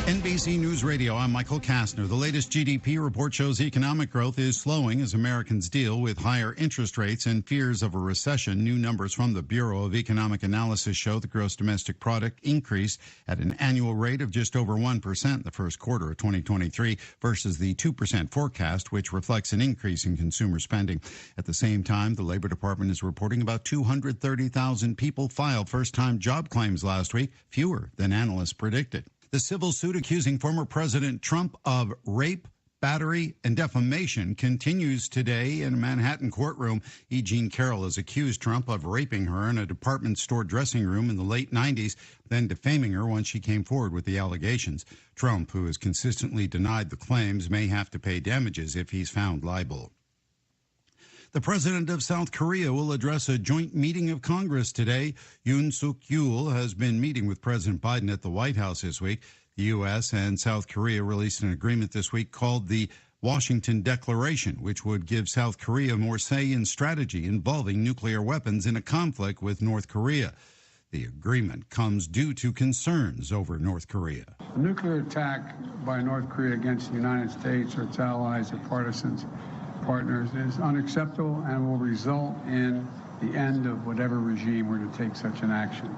NBC News Radio, I'm Michael Kastner. The latest GDP report shows economic growth is slowing as Americans deal with higher interest rates and fears of a recession. New numbers from the Bureau of Economic Analysis show the gross domestic product increased at an annual rate of just over 1% in the first quarter of 2023 versus the 2% forecast, which reflects an increase in consumer spending. At the same time, the Labor Department is reporting about 230,000 people filed first-time job claims last week, fewer than analysts predicted. The civil suit accusing former President Trump of rape, battery, and defamation continues today in a Manhattan courtroom. E. Jean Carroll has accused Trump of raping her in a department store dressing room in the late 90s, then defaming her once she came forward with the allegations. Trump, who has consistently denied the claims, may have to pay damages if he's found liable. The president of South Korea will address a joint meeting of Congress today. Yoon Suk-yeol has been meeting with President Biden at the White House this week. The U.S. and South Korea released an agreement this week called the Washington Declaration, which would give South Korea more say in strategy involving nuclear weapons in a conflict with North Korea. The agreement comes due to concerns over North Korea. A nuclear attack by North Korea against the United States or its allies or partisans partners is unacceptable and will result in the end of whatever regime were to take such an action.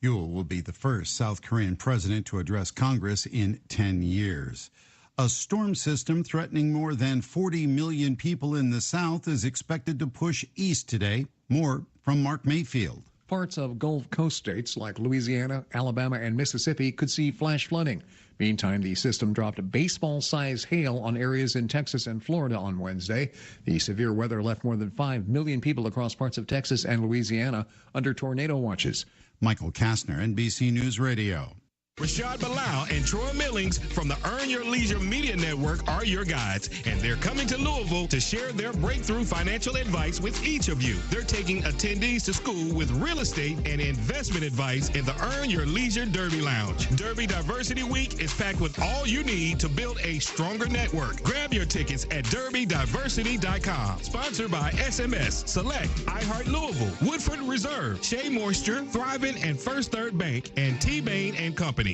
Yeol will be the first South Korean president to address Congress in 10 years. A storm system threatening more than 40 million people in the South is expected to push east today. More from Mark Mayfield. Parts of Gulf Coast states like Louisiana, Alabama, and Mississippi could see flash flooding. Meantime, the system dropped baseball-sized hail on areas in Texas and Florida on Wednesday. The severe weather left more than 5 million people across parts of Texas and Louisiana under tornado watches. Michael Kastner, NBC News Radio. Rashad Bilal and Troy Millings from the Earn Your Leisure Media Network are your guides, and they're coming to Louisville to share their breakthrough financial advice with each of you. They're taking attendees to school with real estate and investment advice in the Earn Your Leisure Derby Lounge. Derby Diversity Week is packed with all you need to build a stronger network. Grab your tickets at derbydiversity.com. Sponsored by SMS, Select, iHeart Louisville, Woodford Reserve, Shea Moisture, Thrivent, and First Third Bank, and T-Bain and Company.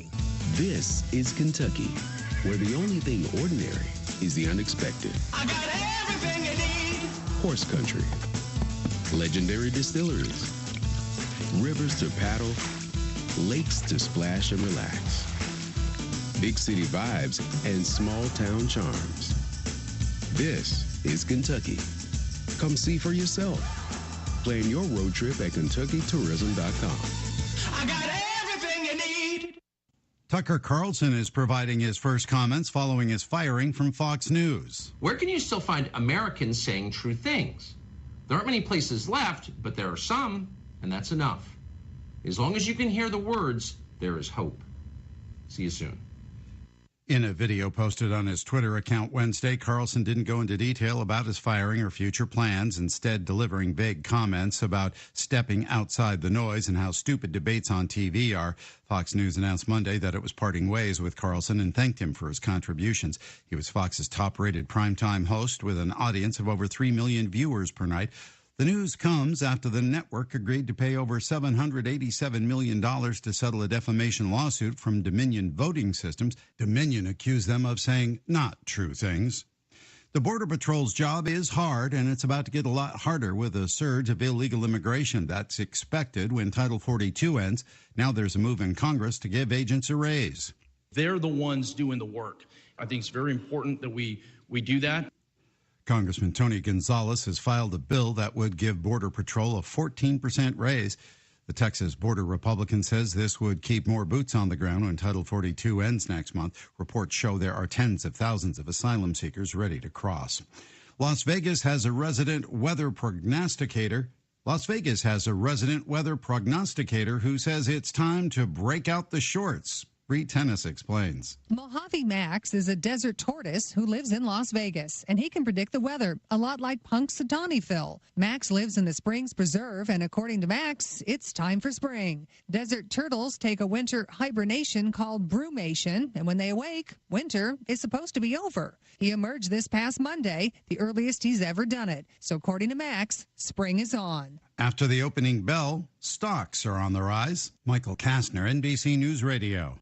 This is Kentucky, where the only thing ordinary is the unexpected. I got everything you need. Horse country, legendary distilleries, rivers to paddle, lakes to splash and relax, big city vibes and small town charms. This is Kentucky. Come see for yourself. Plan your road trip at KentuckyTourism.com. I got everything you need. Tucker Carlson is providing his first comments following his firing from Fox News. Where can you still find Americans saying true things? There aren't many places left, but there are some, and that's enough. As long as you can hear the words, there is hope. See you soon. In a video posted on his Twitter account Wednesday, Carlson didn't go into detail about his firing or future plans, instead delivering vague comments about stepping outside the noise and how stupid debates on TV are. Fox News announced Monday that it was parting ways with Carlson and thanked him for his contributions. He was Fox's top-rated primetime host with an audience of over 3 million viewers per night. The news comes after the network agreed to pay over $787 million to settle a defamation lawsuit from Dominion Voting Systems. Dominion accused them of saying not true things. The Border Patrol's job is hard, and it's about to get a lot harder with a surge of illegal immigration. That's expected when Title 42 ends. Now there's a move in Congress to give agents a raise. They're the ones doing the work. I think it's very important that we do that. Congressman Tony Gonzalez has filed a bill that would give Border Patrol a 14% raise. The Texas border Republican says this would keep more boots on the ground when Title 42 ends next month. Reports show there are tens of thousands of asylum seekers ready to cross. Las Vegas has a resident weather prognosticator who says it's time to break out the shorts. Bree Tennis explains. Mojave Max is a desert tortoise who lives in Las Vegas, and he can predict the weather, a lot like Punxsutawney Phil. Max lives in the Springs Preserve, and according to Max, it's time for spring. Desert turtles take a winter hibernation called brumation, and when they awake, winter is supposed to be over. He emerged this past Monday, the earliest he's ever done it. So according to Max, spring is on. After the opening bell, stocks are on the rise. Michael Kastner, NBC News Radio.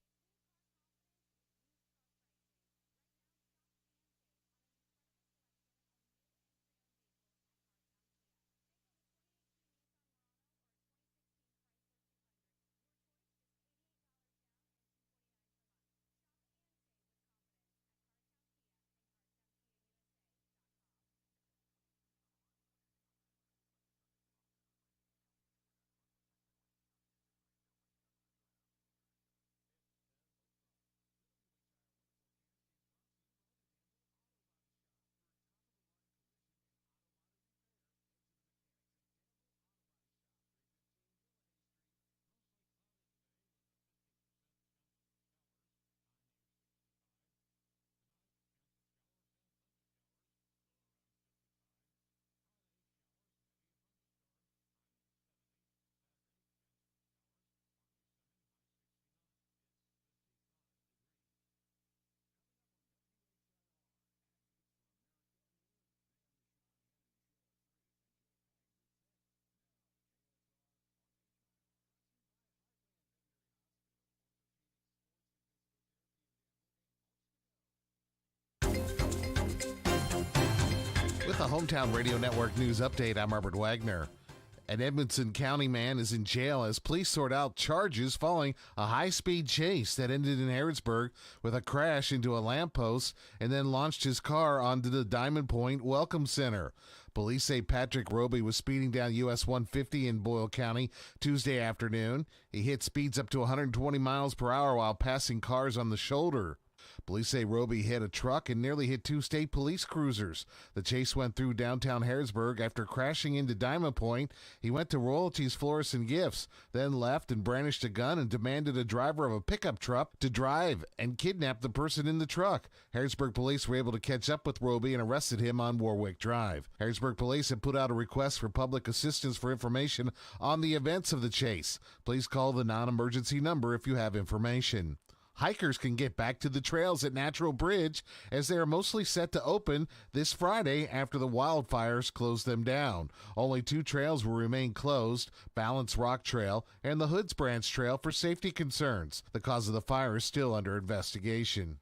The Hometown Radio Network News Update, I'm Robert Wagner. An Edmonson County man is in jail as police sort out charges following a high-speed chase that ended in Harrodsburg with a crash into a lamppost and then launched his car onto the Diamond Point Welcome Center. Police say Patrick Roby was speeding down US 150 in Boyle County Tuesday afternoon. He hit speeds up to 120 miles per hour while passing cars on the shoulder. Police say Roby hit a truck and nearly hit two state police cruisers. The chase went through downtown Harrodsburg after crashing into Diamond Point. He went to Royalties Florists and Gifts, then left and brandished a gun and demanded a driver of a pickup truck to drive and kidnap the person in the truck. Harrodsburg police were able to catch up with Roby and arrested him on Warwick Drive. Harrodsburg police have put out a request for public assistance for information on the events of the chase. Please call the non-emergency number if you have information. Hikers can get back to the trails at Natural Bridge as they are mostly set to open this Friday after the wildfires closed them down. Only two trails will remain closed, Balance Rock Trail and the Hoods Branch Trail, for safety concerns. The cause of the fire is still under investigation.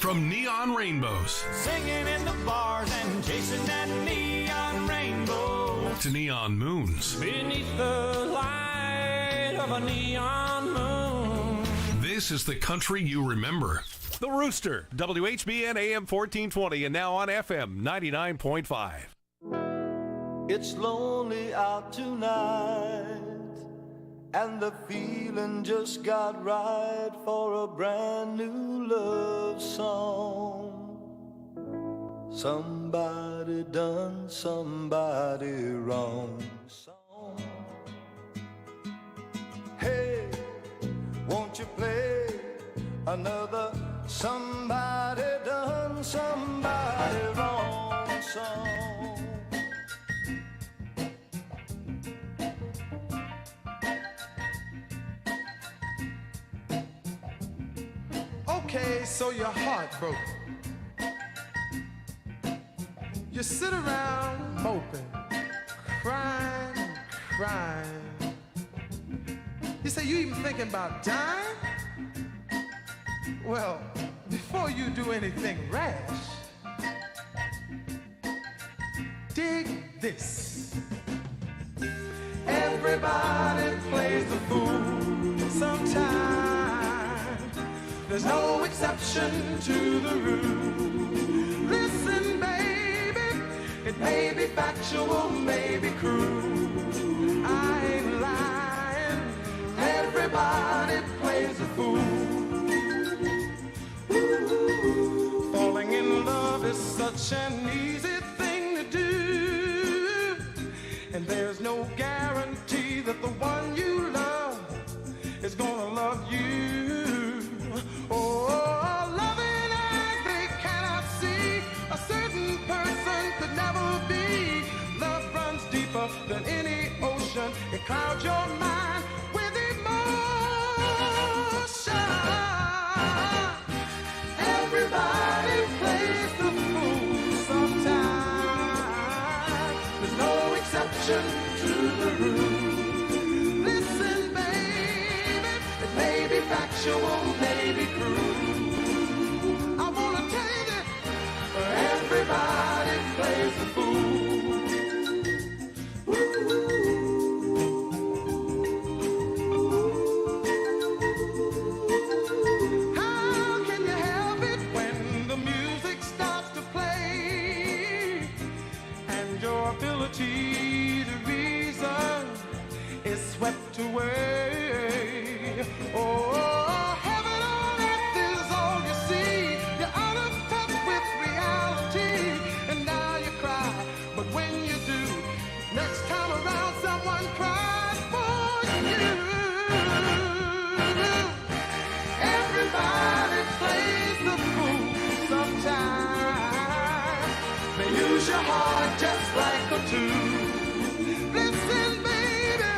from Neon Rainbows Singing in the bars and chasing that neon rainbow to Neon Moons. beneath the light of a neon moon. This is the country you remember. The Rooster, WHBN AM 1420 and now on FM 99.5. It's lonely out tonight, and the feeling just got right for a brand new love song. Somebody done somebody wrong. Hey, won't you play another somebody done somebody wrong song? Okay, so your heart broke. You sit around moping, crying and crying. You say you even thinking about dying? Well, before you do anything rash, dig this. Everybody plays the fool sometimes. There's no exception to the rule. Listen, baby, it may be factual, may be cruel. I ain't lying. Everybody plays the fool. Ooh, falling in love is such an easy thing to do, and there's no guarantee that the one you love is gonna love you. Oh, loving eyes they cannot see. A certain person could never be. Love runs deeper than any ocean. It clouds your mind with emotion. Everybody plays the fool sometimes. There's no exception to the rule. Listen, baby, it may be factual, may be cruel. I wanna tell you that everybody plays the fool. How can you help it when the music starts to play and your ability to reason is swept away? Oh, heaven on earth is all you see. You're out of touch with reality, and now you cry. But when you do, next time around, someone cries for you. Everybody plays the fool sometimes. They use your heart just like a tool. Listen, baby,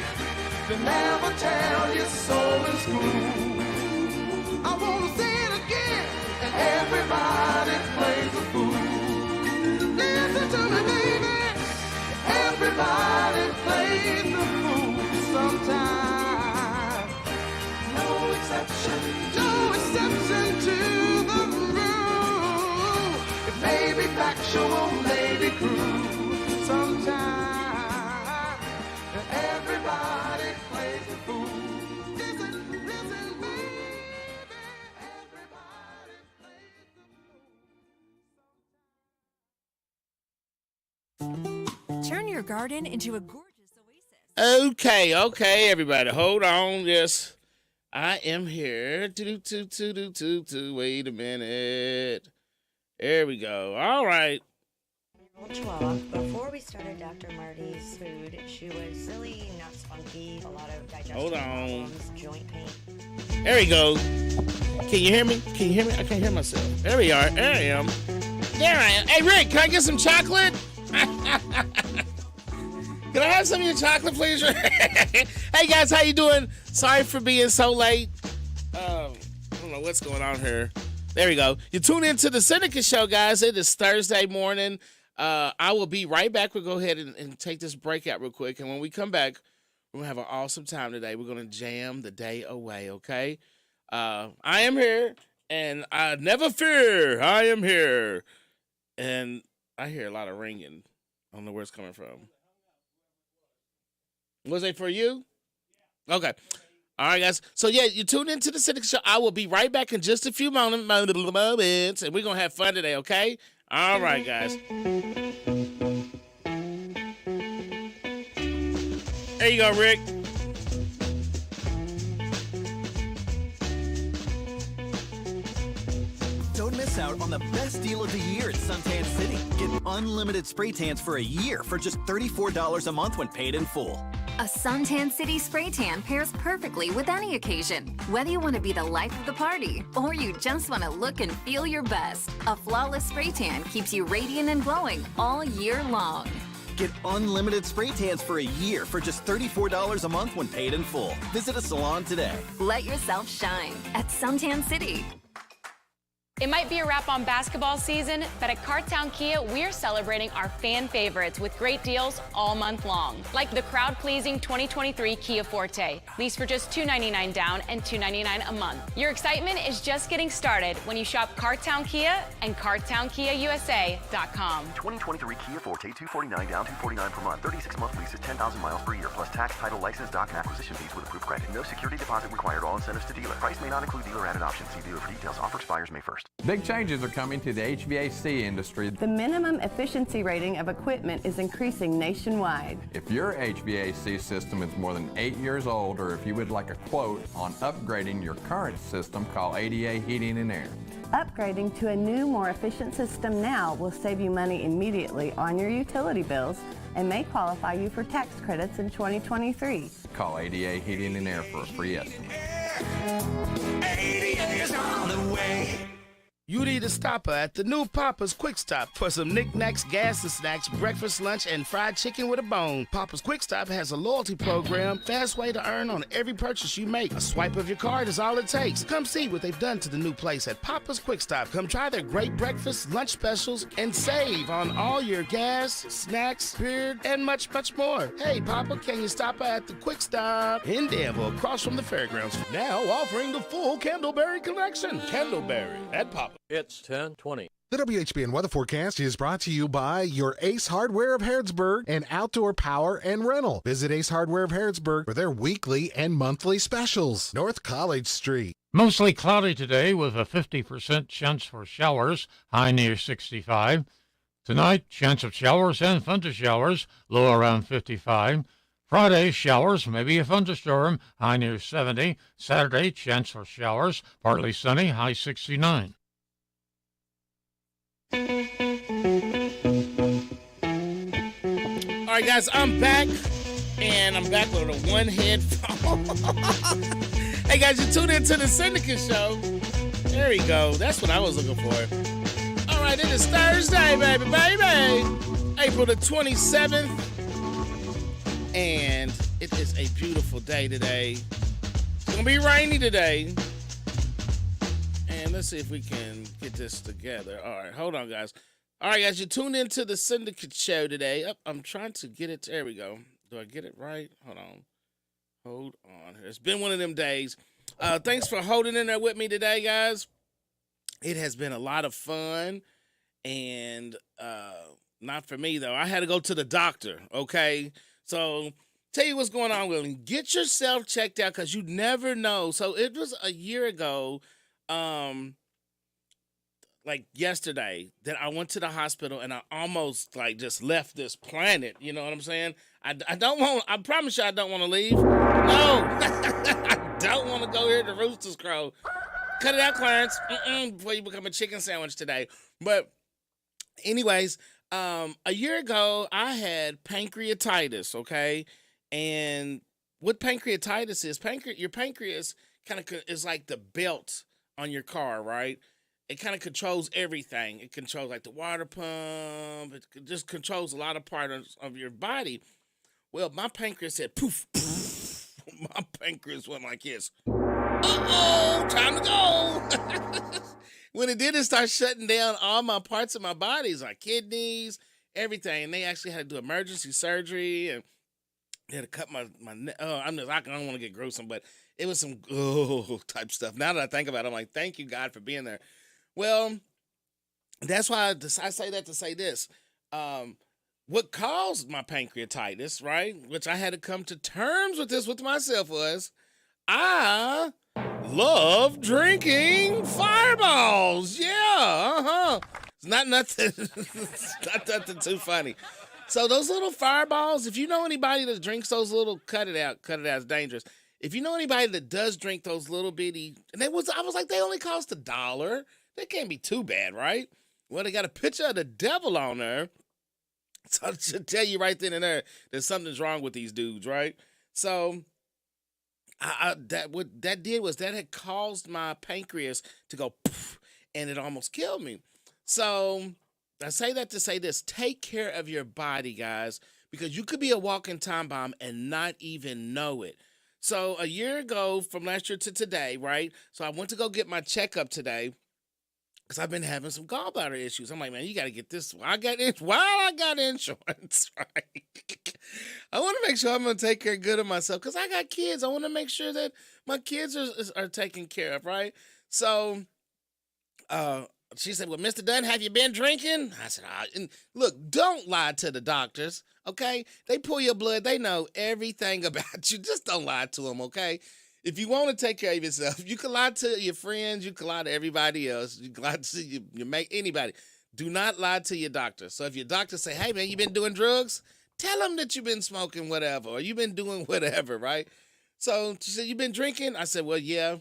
they never tell you so in school. I wanna say it again, and everybody plays the fool. Listen to me, baby, everybody plays the fool sometimes. No exception to the rule. It may be factual, may be cruel. Sometimes everybody plays the fool. Listen, baby, everybody plays the fool. Turn your garden into a gorgeous oasis. Okay, everybody, hold on. Yes, I am here. Wait a minute. There we go. All right. Chihuahua. Before we started Dr. Marty's food, she was really not spunky, a lot of digestion problems, joint pain. There we go. Can you hear me? Can you hear me? I can't hear myself. There we are. There I am. There I am. Hey, Rick, can I get some chocolate? Can I have some of your chocolate, please? Hey, guys, how you doing? Sorry for being so late. I don't know what's going on here. There we go. You tune into the Sindicat show, guys. It is Thursday morning. I will be right back. We'll go ahead and take this break out real quick. And when we come back, we're going to have an awesome time today. We're going to jam the day away, okay? I am here, And never fear, I am here. And I hear a lot of ringing. I don't know where it's coming from. Was it for you? Okay. All right, guys. So, yeah, you tune into the Sindicat Show. I will be right back in just a few moments, and we're going to have fun today, okay? All right, guys. There you go, Rick. Don't miss out on the best deal of the year at Suntan City. Get unlimited spray tans for a year for just $34 a month when paid in full. A Suntan City spray tan pairs perfectly with any occasion. Whether you want to be the life of the party or you just want to look and feel your best, a flawless spray tan keeps you radiant and glowing all year long. Get unlimited spray tans for a year for just $34 a month when paid in full. Visit a salon today. Let yourself shine at Suntan City. It might be a wrap on basketball season, but at Cartown Kia, we're celebrating our fan favorites with great deals all month long. Like the crowd-pleasing 2023 Kia Forte. Lease for just $299 down and $299 a month. Your excitement is just getting started when you shop Cartown Kia and CartownKiaUSA.com. 2023 Kia Forte, $249 down, $249 per month. 36-month lease is 10,000 miles per year, plus tax, title, license, doc, and acquisition fees with approved credit. No security deposit required. All incentives to dealer. Price may not include dealer-added options. See dealer for details. Offer expires May 1st. Big changes are coming to the HVAC industry. The minimum efficiency rating of equipment is increasing nationwide. If your HVAC system is more than 8 years old, or if you would like a quote on upgrading your current system, call ADA Heating and Air. Upgrading to a new, more efficient system now will save you money immediately on your utility bills and may qualify you for tax credits in 2023. Call ADA Heating and Air for a free estimate. ADA is on the way. You need a stopper at the new Papa's Quick Stop for some knickknacks, gas and snacks, breakfast, lunch, and fried chicken with a bone. Papa's Quick Stop has a loyalty program, fast way to earn on every purchase you make. A swipe of your card is all it takes. Come see what they've done to the new place at Papa's Quick Stop. Come try their great breakfast, lunch specials, and save on all your gas, snacks, beer, and much, much more. Hey, Papa, can you stop at the Quick Stop in Danville, across from the fairgrounds? Now offering the full Candleberry collection. Candleberry at Papa. It's 10:20. The WHBN weather forecast is brought to you by your Ace Hardware of Harrodsburg and Outdoor Power and Rental. Visit Ace Hardware of Harrodsburg for their weekly and monthly specials. North College Street. Mostly cloudy today with a 50% chance for showers, high near 65. Tonight, chance of showers and thundershowers, low around 55. Friday, showers, maybe a thunderstorm, high near 70. Saturday, chance for showers, partly sunny, high 69. All right, guys, I'm back, and I'm back with a one headphone. Hey, guys, you tuned into the Sindicat Show. There we go. That's what I was looking for. All right, it is Thursday, baby. April the 27th, and it is a beautiful day today. It's going to be rainy today. And let's see if we can get this together. All right, hold on, guys. All right, guys, you tuned into the Sindicat Show today. I'm trying to get it. There we go. Do I get it right? Hold on. It's been one of them days. Thanks for holding in there with me today, guys. It has been a lot of fun, and not for me, though. I had to go to the doctor, okay? So tell you what's going on with me. Get yourself checked out because you never know. So it was a year ago, like yesterday, that I went to the hospital and I almost like just left this planet. You know what I'm saying? I promise you I don't want to leave. No, I don't want to go here to Rooster's Crow. Cut it out, Clarence, before you become a chicken sandwich today. But anyways, a year ago, I had pancreatitis, okay? And what pancreatitis is, your pancreas kind of is like the belt on your car, right? It kind of controls everything. It controls like the water pump. It just controls a lot of parts of your body. Well, my pancreas said poof, poof. My pancreas went like this. Uh-oh, time to go. When it did, it started shutting down all my parts of my body, like kidneys, everything. And they actually had to do emergency surgery and they had to cut my neck. I don't want to get gruesome, but it was some type stuff. Now that I think about it, I'm like, thank you, God, for being there. Well, that's why I say that to say this. What caused my pancreatitis, right? Which I had to come to terms with this with myself was I love drinking Fireballs. Yeah, It's not nothing. It's not nothing too funny. So those little Fireballs, if you know anybody that drinks those little, cut it out. It's dangerous. If you know anybody that does drink those little bitty, and I was like, they only cost $1. That can't be too bad, right? Well, they got a picture of the devil on there. So I should tell you right then and there that something's wrong with these dudes, right? So what that did was that had caused my pancreas to go poof, and it almost killed me. So I say that to say this: take care of your body, guys, because you could be a walking time bomb and not even know it. So a year ago, from last year to today, right? So I went to go get my checkup today. Because I've been having some gallbladder issues. I'm like, man, you got to get this. I got insurance, right? I want to make sure I'm going to take care good of myself because I got kids. I want to make sure that my kids are taken care of, right? So she said, well, Mr. Dunn, have you been drinking? I said, and look, don't lie to the doctors, okay? They pull your blood. They know everything about you. Just don't lie to them, okay? If you want to take care of yourself, you can lie to your friends. You can lie to everybody else. You can lie to you make anybody. Do not lie to your doctor. So if your doctor say, hey, man, you been doing drugs? Tell them that you've been smoking whatever or you've been doing whatever, right? So she said, you been drinking? I said, well, yeah.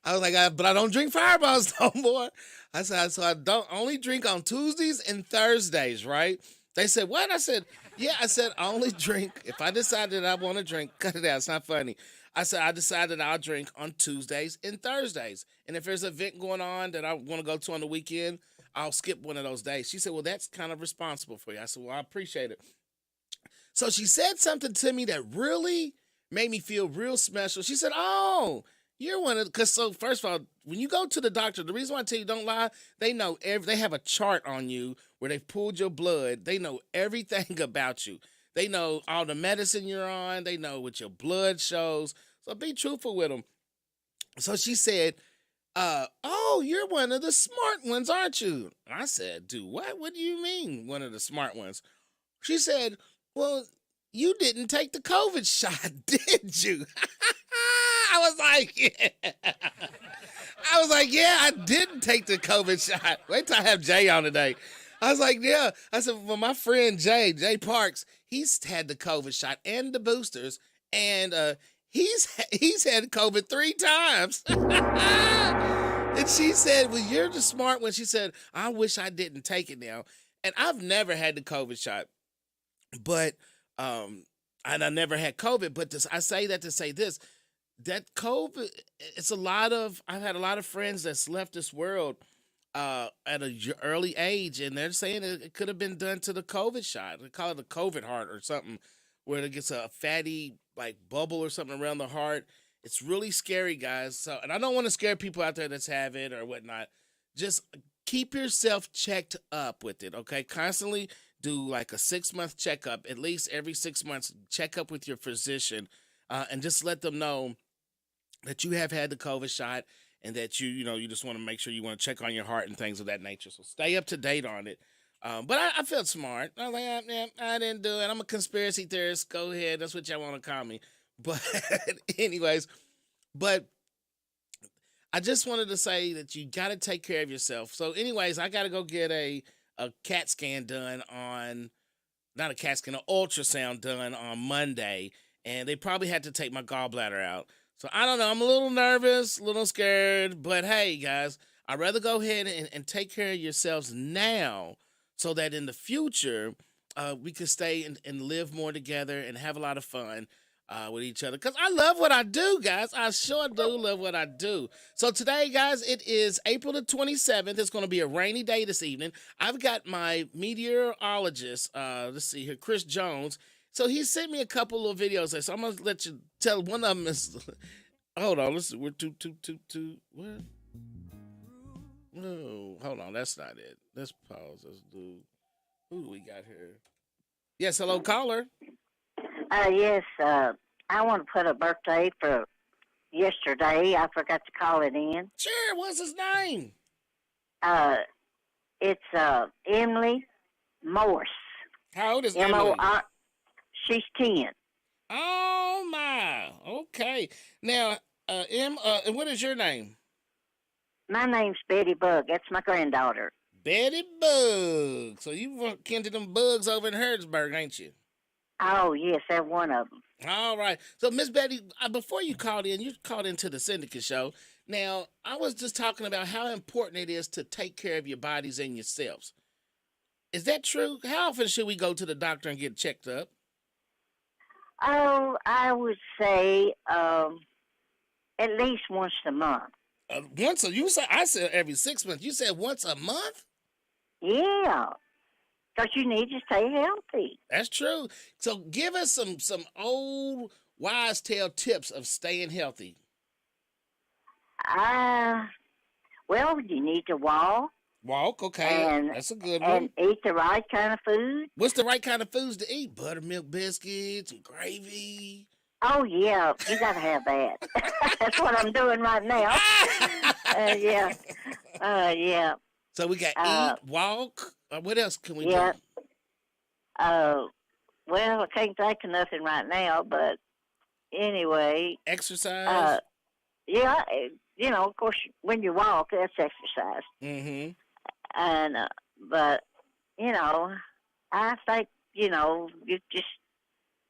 I was like, but I don't drink Fireballs no more. I said, so I don't only drink on Tuesdays and Thursdays, right? They said, what? I said, yeah, I said, I only drink, if I decide that I want to drink, cut it out, it's not funny. I said, I decided I'll drink on Tuesdays and Thursdays. And if there's an event going on that I want to go to on the weekend, I'll skip one of those days. She said, well, that's kind of responsible for you. I said, well, I appreciate it. So she said something to me that really made me feel real special. She said, oh, you're one of, because so first of all, when you go to the doctor, the reason why I tell you don't lie, they know they have a chart on you where they've pulled your blood. They know everything about you. They know all the medicine you're on. They know what your blood shows. So be truthful with them. So she said, oh, you're one of the smart ones, aren't you? I said, do what? What do you mean one of the smart ones? She said, well, you didn't take the COVID shot, did you? I was like, yeah. I was like, yeah, I didn't take the COVID shot. Wait till I have Jay on today. I was like, yeah. I said, well, my friend Jay Parks, he's had the COVID shot and the boosters, and he's had COVID 3 times. And she said, well, you're the smart one. She said, I wish I didn't take it now. And I've never had the COVID shot, but and I never had COVID. But I say that to say this. That COVID, I've had a lot of friends that's left this world at an early age, and they're saying it could have been done to the COVID shot. They call it a COVID heart or something, where it gets a fatty like bubble or something around the heart. It's really scary, guys. So, and I don't want to scare people out there that's have it or whatnot. Just keep yourself checked up with it, okay? Constantly do like a 6-month checkup, at least every 6 months, check up with your physician, and just let them know that you have had the COVID shot and that you just want to make sure you want to check on your heart and things of that nature. So stay up to date on it. But I felt smart. I was like, I didn't do it. I'm a conspiracy theorist. Go ahead. That's what y'all want to call me. But anyways, I just wanted to say that you got to take care of yourself. So anyways, I got to go get a CAT scan done not a CAT scan, an ultrasound done on Monday. And they probably had to take my gallbladder out. So I don't know. I'm a little nervous, a little scared. But hey, guys, I'd rather go ahead and take care of yourselves now so that in the future we can stay and live more together and have a lot of fun with each other. Because I love what I do, guys. I sure do love what I do. So today, guys, it is April the 27th. It's going to be a rainy day this evening. I've got my meteorologist, let's see here, Chris Jones. So he sent me a couple of videos there. So I'm going to let you tell one of them is, hold on, listen, we're two, what? No, hold on, that's not it. Let's pause. Let's do, who do we got here? Yes, hello, caller. Yes, I want to put a birthday for yesterday. I forgot to call it in. Sure. What's his name? It's Emily Morse. How old is Emily? M-O-R. She's 10. Oh, my. Okay. Now, and what is your name? My name's Betty Bug. That's my granddaughter. Betty Bug. So you kin to them bugs over in Harrodsburg, ain't you? Oh, yes, that's one of them. All right. So, Miss Betty, before you called into the Syndicate show. Now, I was just talking about how important it is to take care of your bodies and yourselves. Is that true? How often should we go to the doctor and get checked up? Oh, I would say at least once a month. I said every 6 months. You said once a month? Yeah, because you need to stay healthy. That's true. So give us some old wise tale tips of staying healthy. Well, you need to walk. Walk, okay. That's a good one. And eat the right kind of food. What's the right kind of foods to eat? Buttermilk biscuits and gravy. Oh, yeah, you got to have that. That's what I'm doing right now. Yeah. Yeah. So we got eat, walk. What else can we do? Well, I can't think of nothing right now, but anyway. Exercise? Yeah, of course, when you walk, that's exercise. Mm-hmm. And, but, I think, you just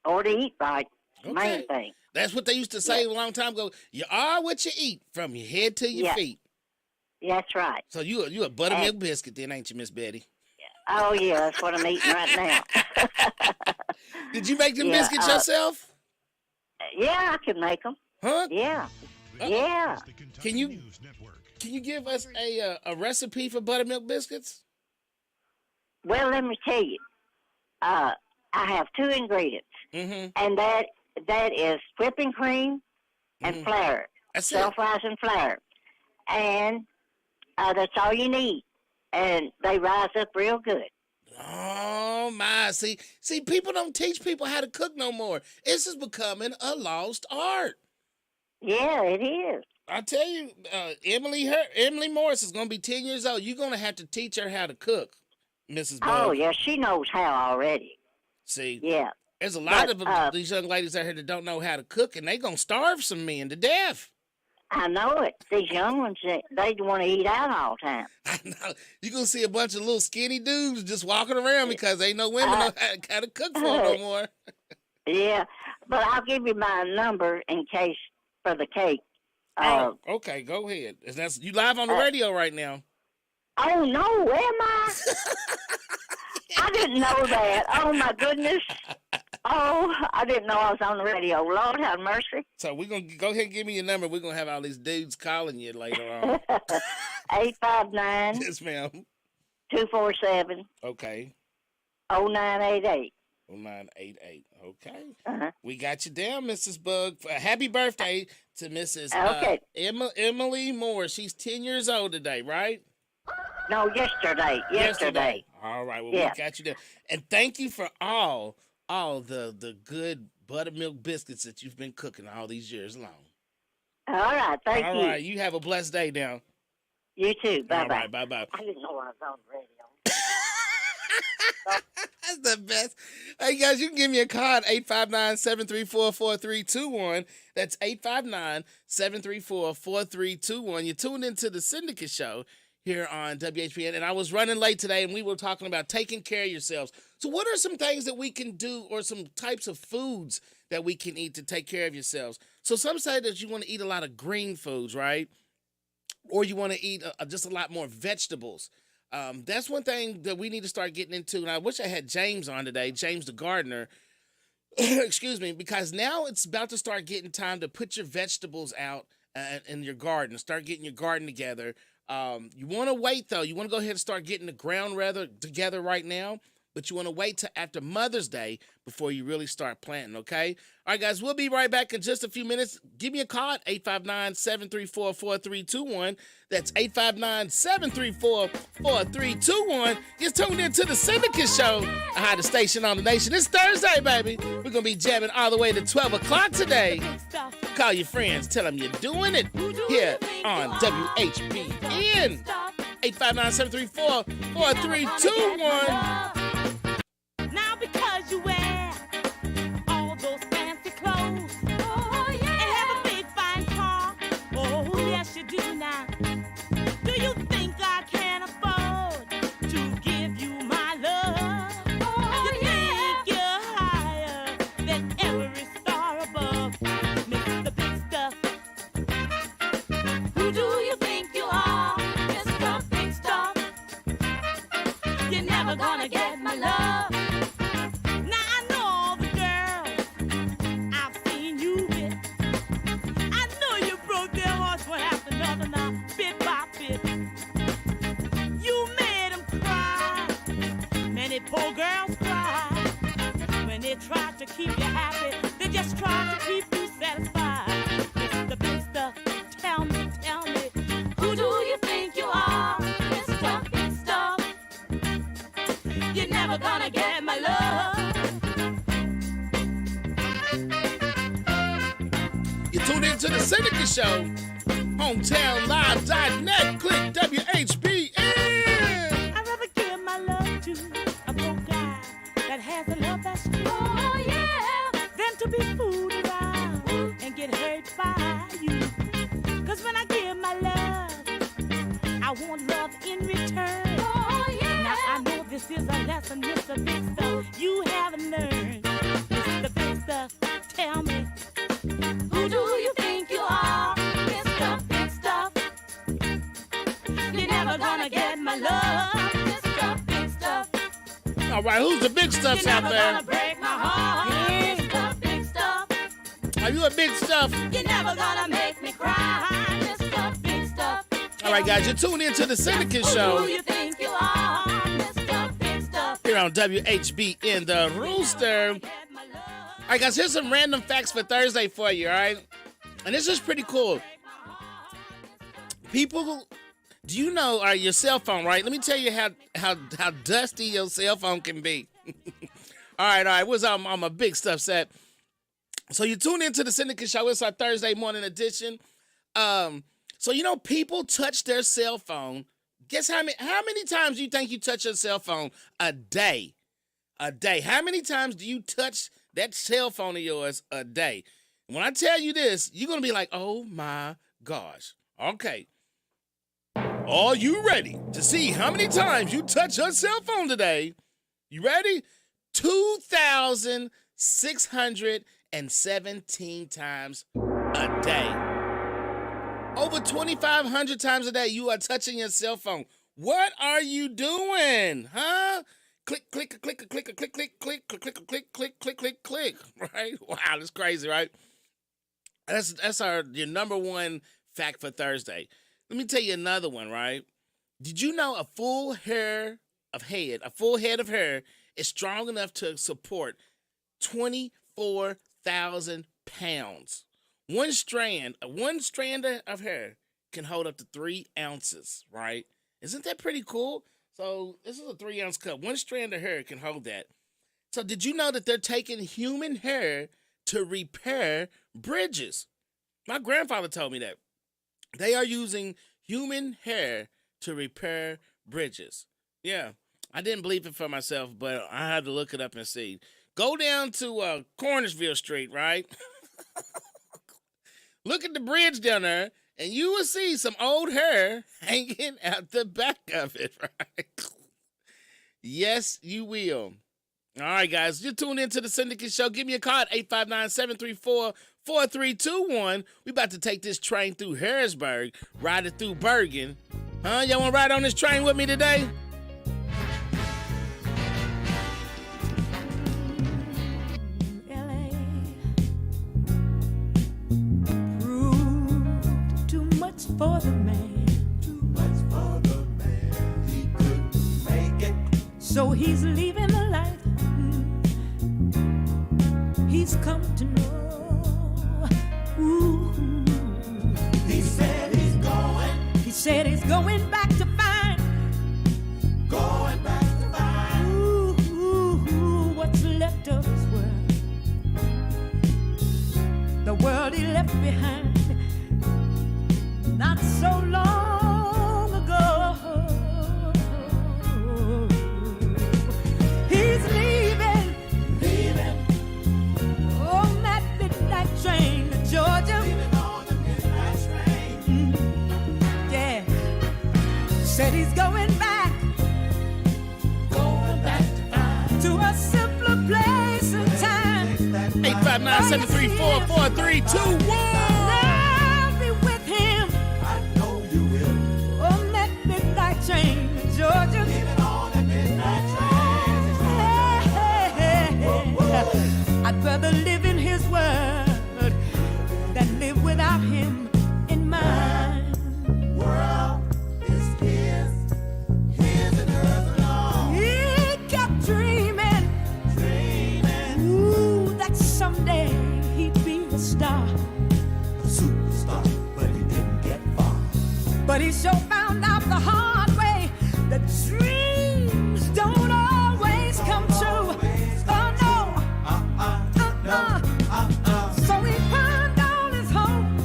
ought to eat right. Okay. Main thing. That's what they used to say a long time ago. You are what you eat, from your head to your feet. That's right. So you a buttermilk biscuit then, ain't you, Miss Betty? Oh, yeah, that's what I'm eating right now. Did you make them biscuits yourself? Yeah, I can make them. Huh? Yeah. Yeah. Can you give us a recipe for buttermilk biscuits? Well, let me tell you. I have 2 ingredients, and that is whipping cream and flour, self-rising flour, and that's all you need, and they rise up real good. Oh my! See, people don't teach people how to cook no more. This is becoming a lost art. Yeah, it is. I tell you, Emily Morris is going to be 10 years old. You're going to have to teach her how to cook, Mrs. Bug. Oh yeah, she knows how already. See, yeah, there's a lot of these young ladies out here that don't know how to cook, and they gonna starve some men to death. I know it. These young ones, they want to eat out all the time. I know. You're gonna see a bunch of little skinny dudes just walking around because ain't no women know how to cook for no more. Yeah, but I'll give you my number in case for the cake. Okay, go ahead. You live on the radio right now. Oh no, am I? I didn't know that. Oh my goodness. Oh, I didn't know I was on the radio. Lord have mercy. So we're going to go ahead and give me your number. We're going to have all these dudes calling you later on. 859. Yes, ma'am. 247. Okay. 0988. 0988. Okay. We got you down, Mrs. Bug. Happy birthday to Mrs. Emily Moore. She's 10 years old today, right? No, yesterday. All right. Well, we got you there. And thank you for all the good buttermilk biscuits that you've been cooking all these years long. All right. Thank you. All right. You have a blessed day now. You too. Bye-bye. All right. Bye-bye. I didn't know I was on the radio. That's the best. Hey, guys, you can give me a call at 859-734-4321. That's 859-734-4321. You're tuned into the Syndicate Show here on WHBN, and I was running late today, and we were talking about taking care of yourselves. So what are some things that we can do, or some types of foods that we can eat to take care of yourselves? So some say that you want to eat a lot of green foods, right? Or you want to eat just a lot more vegetables. That's one thing that we need to start getting into. And I wish I had James on today, James the gardener. Excuse me, because now it's about to start getting time to put your vegetables out in your garden. Start getting your garden together. You want to wait, though. You want to go ahead and start getting the ground together right now. but you want to wait till after Mother's Day before you really start planting, okay? All right, guys, we'll be right back in just a few minutes. Give me a call at 859-734-4321. That's 859-734-4321. You're tuned into the Sindicat Show, the hottest station on the nation. It's Thursday, baby. We're going to be jamming all the way to 12 o'clock today. Call your friends. Tell them you're doing it here on WHBN. 859-734-4321. Now because you wear all those fancy clothes, oh yeah, and have a big fine car, oh yes you do now. Do you think I can afford to give you my love? Oh you think you're higher than every star above, Mr. Big Stuff? Who do you think you are, Mr. Big Stuff? You're never gonna get my love. Poor girls cry when they try to keep you happy. They just try to keep you satisfied. Mr. Big Stuff, tell me, who do you think you are, Mr. Big Stuff? You're never gonna get my love. You tuned into the Sindicat Show, hometownlive.net. Click WHBN. That has a love that's true, oh yeah, than to be fooled around and get hurt by you. Cause when I give my love, I want love in return, oh yeah. Now I know this is a lesson, Mr. Big Stuff, you haven't learned. Mr. Big Stuff, tell me, who do you think you are, Mr. Big Stuff? You're never gonna get my love, Mr. Big Stuff. All right, who's the big stuffs out there? Break my heart, Mr. Big Stuff. Are you a big stuff? You're never gonna make me cry, Mr. Big Stuff. All right, guys, you're tuned into the Sindicat Show. Who do you think you are, Mr. Big Stuff? Here on WHBN, the Rooster. All right, guys, here's some random facts for Thursday for you, all right? And this is pretty cool. People... Do you know your cell phone, right? Let me tell you how dusty your cell phone can be. All right. What's up? I'm a big stuff set. So you tune into the Sindicat Show. It's our Thursday morning edition. So you know, people touch their cell phone. Guess how many times do you think you touch your cell phone a day? A day. How many times do you touch that cell phone of yours a day? When I tell you this, you're gonna be like, oh my gosh. Okay. Are you ready to see how many times you touch your cell phone today? You ready? 2,617 times a day. Over 2,500 times a day you are touching your cell phone. What are you doing? Huh? Click, click, click, click, click, click, click, click, click, click, click, click, click, click, click. Right? Wow, that's crazy, right? That's your number one fact for Thursday. Let me tell you another one, right? Did you know a full head of hair is strong enough to support 24,000 pounds? One strand of hair can hold up to 3 ounces, right? Isn't that pretty cool? So this is a 3-ounce cup. One strand of hair can hold that. So did you know that they're taking human hair to repair bridges? My grandfather told me that. They are using human hair to repair bridges. Yeah, I didn't believe it for myself, but I had to look it up and see. Go down to Cornersville Street, right? Look at the bridge down there, and you will see some old hair hanging out the back of it, right? Yes, you will. All right, guys, you're tuned into the Sindicat Show. Give me a call at 859-734-4321. We about to take this train through Harrodsburg, ride it through Bergen. Huh? Y'all want to ride on this train with me today? Proved too much for the man. Too much for the man. He couldn't make it. So he's leaving the he's come to know. Ooh. He said he's going back to find. Going back to find. Ooh, what's left of his world. The world he left behind not so long ago. He's leaving on that midnight train to Georgia. Yeah, said he's going back to a simpler place and time. 859-734-4321. I'll be with him. I know you will. On that midnight train to Georgia. Leaving on that midnight train. I'd rather live in his world than live without him in mine. World is his and hers alone. He kept dreaming, ooh, that someday he'd be a star, a superstar, but he didn't get far. But he sure found out the hard way that dreams don't always come true. Oh no, so he pawned all his hopes,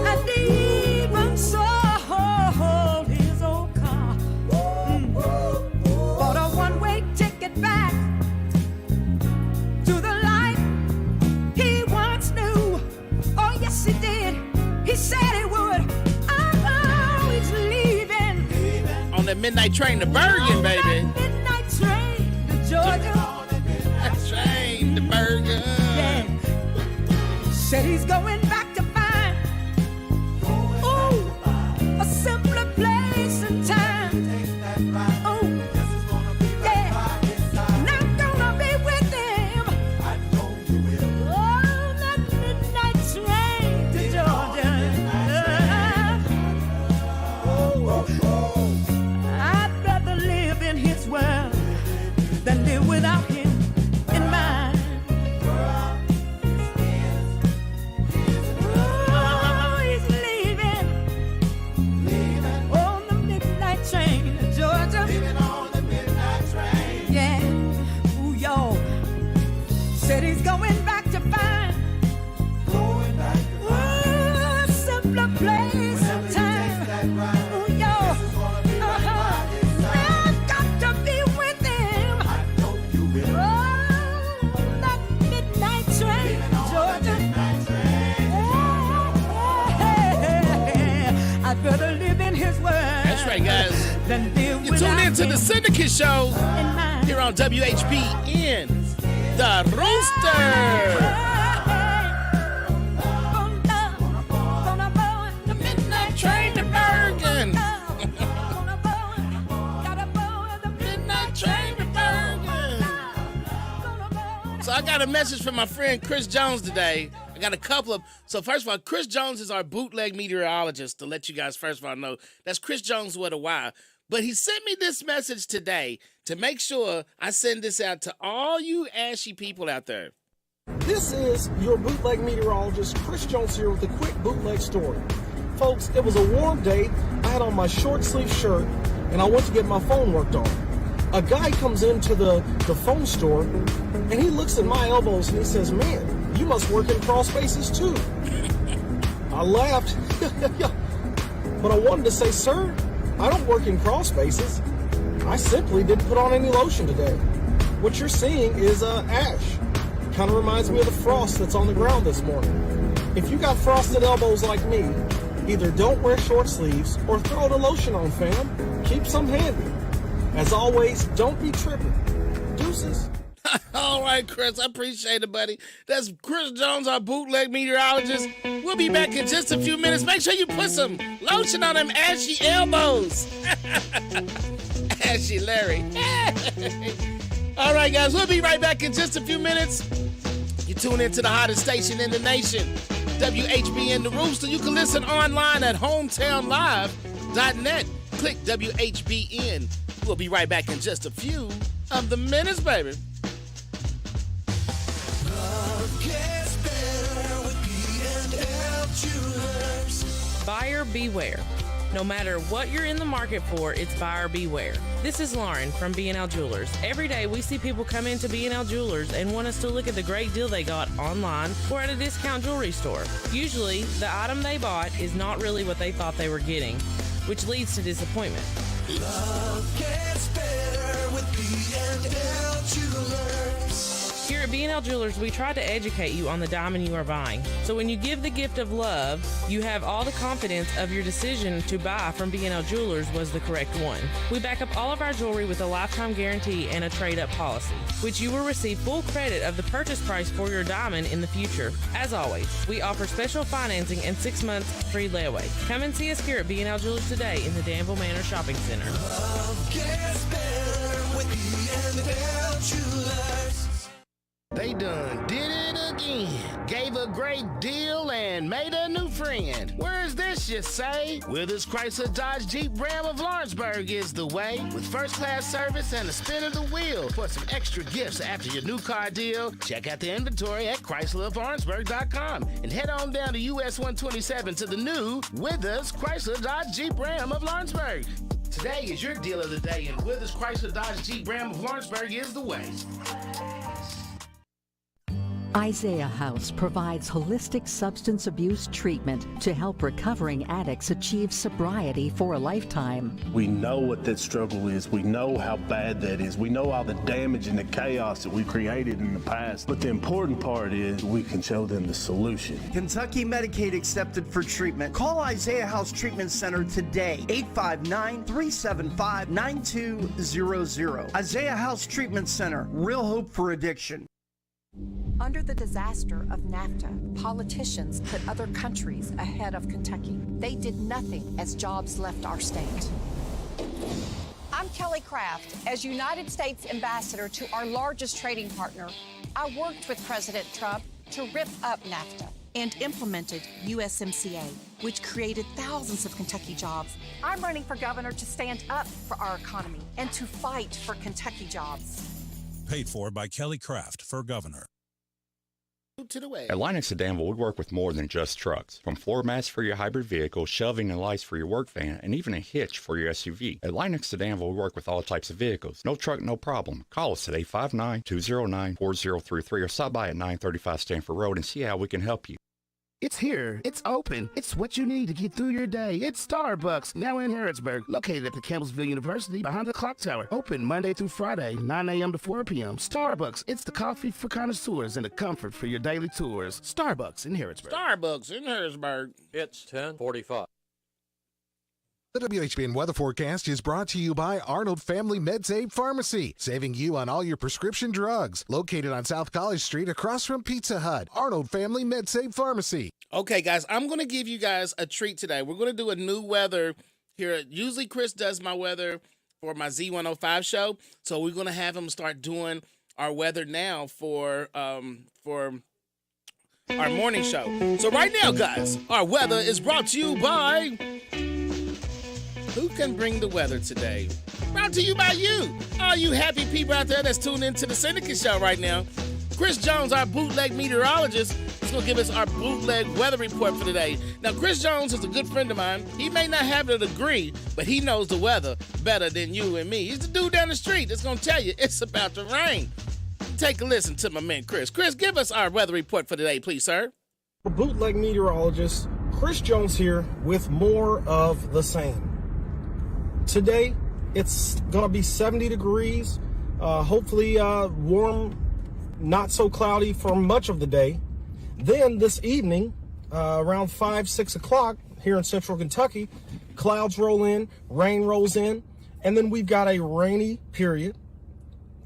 and he even sold his old car. Bought a one-way ticket back to the life he once knew. Oh yes he did. He said he would. Oh, he's leaving. On the midnight train to Bergen, baby. Midnight train to Georgia. Midnight train to Bergen. Yeah. Said he's going back to find, ooh, a simpler place and time. Oh, yeah. And I'm gonna be with him. I know you will. On that midnight train to Georgia. I'd rather live in his world than live without him in mine. Oh, he's leaving on the midnight train to Georgia. Yeah, ooh, yo. Said he's going back to find a simpler place and time. Ooh, yo. I've got to be with him. Oh, that midnight train to Georgia. I'd rather live in his world. That's right, guys. Than live You without tune in to the him Sindicat Show in mine. here on WHBN, The Rooster. The midnight train to Bergen. Midnight train to Bergen. So I got a message from my friend Chris Jones today. I got a couple of. So first of all, Chris Jones is our bootleg meteorologist. To let you guys first of all know, that's Chris Jones with a Y. But he sent me this message today to make sure I send this out to all you ashy people out there. This is your bootleg meteorologist, Chris Jones here with a quick bootleg story. Folks, it was a warm day. I had on my short sleeve shirt and I went to get my phone worked on. A guy comes into the phone store and he looks at my elbows and he says, "Man, you must work in crawl spaces too." I laughed, but I wanted to say, "Sir, I don't work in crawl spaces. I simply didn't put on any lotion today. What you're seeing is ash. Kind of reminds me of the frost that's on the ground this morning. If you got frosted elbows like me, either don't wear short sleeves or throw the lotion on, fam. Keep some handy. As always, don't be tripping. Deuces." All right, Chris, I appreciate it, buddy. That's Chris Jones, our bootleg meteorologist. We'll be back in just a few minutes. Make sure you put some lotion on them ashy elbows. Ashy Larry. All right, guys, we'll be right back in just a few minutes. You tune into the hottest station in the nation, WHBN The Rooster. You can listen online at hometownlive.net. Click WHBN. We'll be right back in just a few of the minutes, baby. Buyer beware. No matter what you're in the market for, it's buyer beware. This is Lauren from B&L Jewelers. Every day we see people come into B&L Jewelers and want us to look at the great deal they got online or at a discount jewelry store. Usually, the item they bought is not really what they thought they were getting, which leads to disappointment. Love gets better with B&L Jewelers. Here at B&L Jewelers, we try to educate you on the diamond you are buying. So when you give the gift of love, you have all the confidence of your decision to buy from B&L Jewelers was the correct one. We back up all of our jewelry with a lifetime guarantee and a trade-up policy, which you will receive full credit of the purchase price for your diamond in the future. As always, we offer special financing and 6 months free layaway. Come and see us here at B&L Jewelers today in the Danville Manor Shopping Center. Love gets better with B&L Jewelers. They done did it again. Gave a great deal and made a new friend. Where is this, you say? Withers Chrysler Dodge Jeep Ram of Lawrenceburg is the way. With first-class service and a spin of the wheel. For some extra gifts after your new car deal, check out the inventory at ChryslerofLawrenceburg.com and head on down to US 127 to the new Withers Chrysler Dodge Jeep Ram of Lawrenceburg. Today is your deal of the day, and Withers Chrysler Dodge Jeep Ram of Lawrenceburg is the way. Isaiah House provides holistic substance abuse treatment to help recovering addicts achieve sobriety for a lifetime. We know what that struggle is. We know how bad that is. We know all the damage and the chaos that we created in the past. But the important part is we can show them the solution. Kentucky Medicaid accepted for treatment. Call Isaiah House Treatment Center today, 859-375-9200. Isaiah House Treatment Center, real hope for addiction. Under the disaster of NAFTA, politicians put other countries ahead of Kentucky. They did nothing as jobs left our state. I'm Kelly Craft. As United States Ambassador to our largest trading partner, I worked with President Trump to rip up NAFTA and implemented USMCA, which created thousands of Kentucky jobs. I'm running for governor to stand up for our economy and to fight for Kentucky jobs. Paid for by Kelly Craft for governor. At Linux of Danville, we work with more than just trucks. From floor mats for your hybrid vehicle, shelving and lights for your work van, and even a hitch for your SUV. At Linux of Danville, we work with all types of vehicles. No truck, no problem. Call us at 859-209-4033 or stop by at 935 Stanford Road and see how we can help you. It's here. It's open. It's what you need to get through your day. It's Starbucks, now in Harrodsburg, located at the Campbellsville University behind the clock tower. Open Monday through Friday, 9 a.m. to 4 p.m. Starbucks, it's the coffee for connoisseurs and the comfort for your daily tours. Starbucks in Harrodsburg. Starbucks in Harrodsburg. It's 10:45. The WHBN weather forecast is brought to you by Arnold Family MedSave Pharmacy, saving you on all your prescription drugs. Located on South College Street across from Pizza Hut. Arnold Family MedSave Pharmacy. Okay, guys, I'm going to give you guys a treat today. We're going to do a new weather here. Usually Chris does my weather for my Z105 show, so we're going to have him start doing our weather now for our morning show. So right now, guys, our weather is brought to you by... Who can bring the weather today? Brought to you by you. All you happy people out there that's tuned into the Sindicat show right now. Chris Jones, our bootleg meteorologist, is going to give us our bootleg weather report for today. Now, Chris Jones is a good friend of mine. He may not have a degree, but he knows the weather better than you and me. He's the dude down the street that's going to tell you it's about to rain. Take a listen to my man, Chris. Chris, give us our weather report for today, please, sir. Bootleg meteorologist Chris Jones here with more of the same. Today, it's going to be 70 degrees, hopefully warm, not so cloudy for much of the day. Then this evening, around 5, 6 o'clock here in central Kentucky, clouds roll in, rain rolls in, and then we've got a rainy period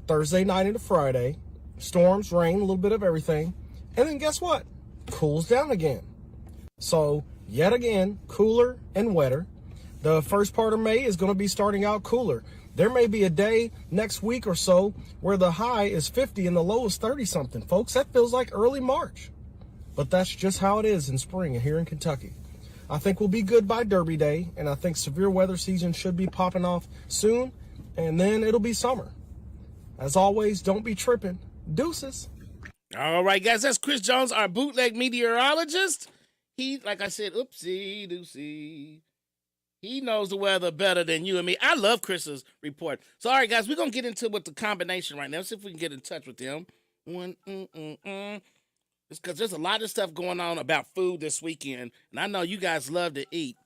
Thursday night into Friday. Storms, rain, a little bit of everything. And then guess what? Cools down again. So yet again, cooler and wetter. The first part of May is going to be starting out cooler. There may be a day next week or so where the high is 50 and the low is 30-something. Folks, that feels like early March. But that's just how it is in spring here in Kentucky. I think we'll be good by Derby Day, and I think severe weather season should be popping off soon, and then it'll be summer. As always, don't be tripping. Deuces. All right, guys, that's Chris Jones, our bootleg meteorologist. He, like I said, oopsie doopsie. He knows the weather better than you and me. I love Chris's report. So, all right, guys, we're going to get into what the combination right now. Let's see if we can get in touch with them. It's because there's a lot of stuff going on about food this weekend, and I know you guys love to eat.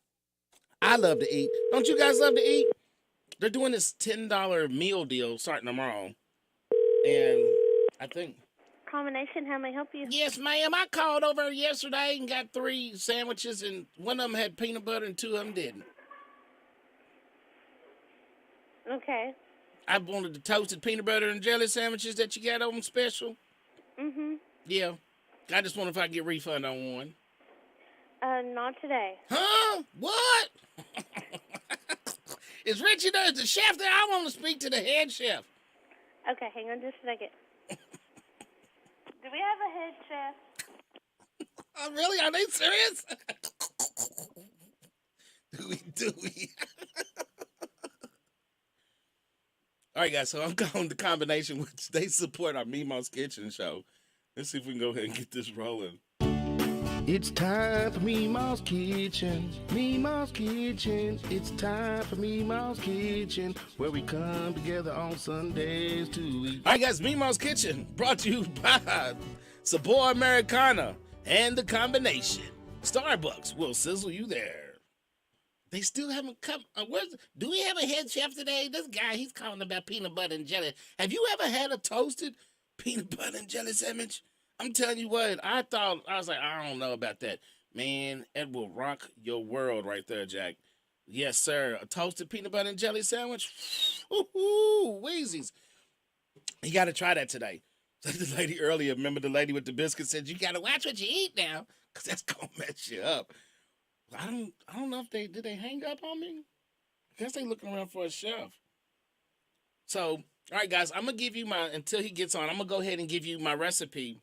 I love to eat. Don't you guys love to eat? They're doing this $10 meal deal starting tomorrow. And I think... Combination, how may I help you? Yes, ma'am. I called over yesterday and got 3 sandwiches, and one of them had peanut butter and 2 of them didn't. Okay. I wanted the toasted peanut butter and jelly sandwiches that you got on special. Mm-hmm. Yeah. I just wonder if I can get a refund on one. Not today. Huh? What? Is Richie there? Is the chef there? I want to speak to the head chef. Okay, hang on just a second. Do we have a head chef? Oh, really? Are they serious? Do we? All right, guys, so I'm calling the combination, which they support our Mimo's Kitchen show. Let's see if we can go ahead and get this rolling. It's time for Mimo's Kitchen. Mimo's Kitchen. It's time for Mimo's Kitchen, where we come together on Sundays to eat. All right, guys, Mimo's Kitchen, brought to you by Sabor Americana and the combination. Starbucks will sizzle you there. They still haven't come. Do we have a head chef today? This guy, he's calling about peanut butter and jelly. Have you ever had a toasted peanut butter and jelly sandwich? I'm telling you what, I was like, I don't know about that. Man, it will rock your world right there, Jack. Yes, sir. A toasted peanut butter and jelly sandwich? Woo-hoo, Wheezies. You got to try that today. Like the lady earlier, remember the lady with the biscuit said, you got to watch what you eat now, because that's going to mess you up. I don't know if did they hang up on me? I guess they looking around for a chef. So, all right, guys, I'm going to give you until he gets on, I'm going to go ahead and give you my recipe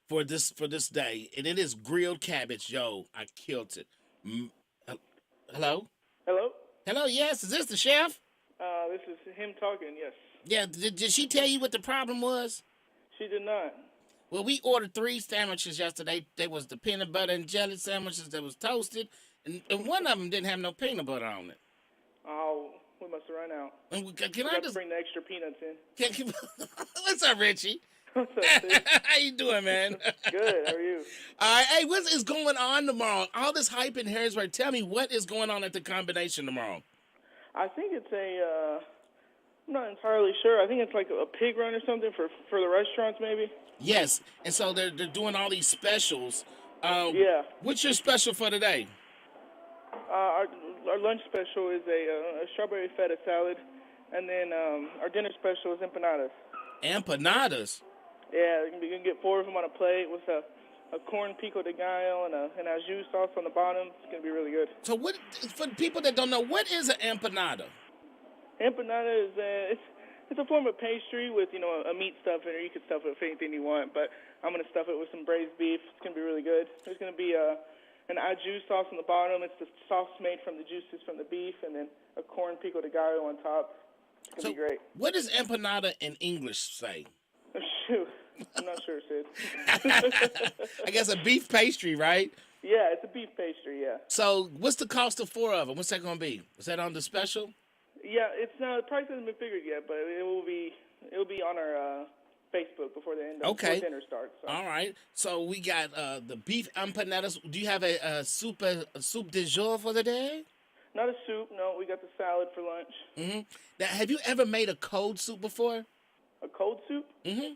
for this day. And it is grilled cabbage. Yo, I killed it. Hello? Hello? Hello, yes. Is this the chef? This is him talking, yes. Yeah, did she tell you what the problem was? She did not. Well, we ordered 3 sandwiches yesterday. There was the peanut butter and jelly sandwiches that was toasted, and one of them didn't have no peanut butter on it. Oh, we must have run out. And can I just bring the extra peanuts in? What's up, Richie? What's up, Steve? How you doing, man? Good. How are you? All right. Hey, what is going on tomorrow? All this hype in Harrodsburg. Tell me what is going on at the combination tomorrow. I think it's I'm not entirely sure. I think it's like a pig run or something for the restaurants, maybe. Yes, and so they're doing all these specials. Yeah. What's your special for today? Our lunch special is a strawberry feta salad, and then our dinner special is empanadas. Empanadas? Yeah, you can get 4 of them on a plate with a corn pico de gallo and a jus sauce on the bottom. It's going to be really good. So what, for people that don't know, what is an empanada? Empanada is it's a form of pastry with, a meat stuffing, or you can stuff it with anything you want, but I'm going to stuff it with some braised beef. It's going to be really good. There's going to be an au jus sauce on the bottom. It's the sauce made from the juices from the beef, and then a corn pico de gallo on top. It's going to be great. What does empanada in English say? Shoot. I'm not sure, Sid. I guess a beef pastry, right? Yeah, it's a beef pastry, yeah. So what's the cost of 4 of them? What's that going to be? Is that on the special? Yeah, the price hasn't been figured yet, but it will be on our Facebook before the end of before dinner starts. So. All right. So we got the beef empanadas. Do you have a soup de jour for the day? Not a soup. No, we got the salad for lunch. Mm-hmm. Now, have you ever made a cold soup before? A cold soup? Mm-hmm.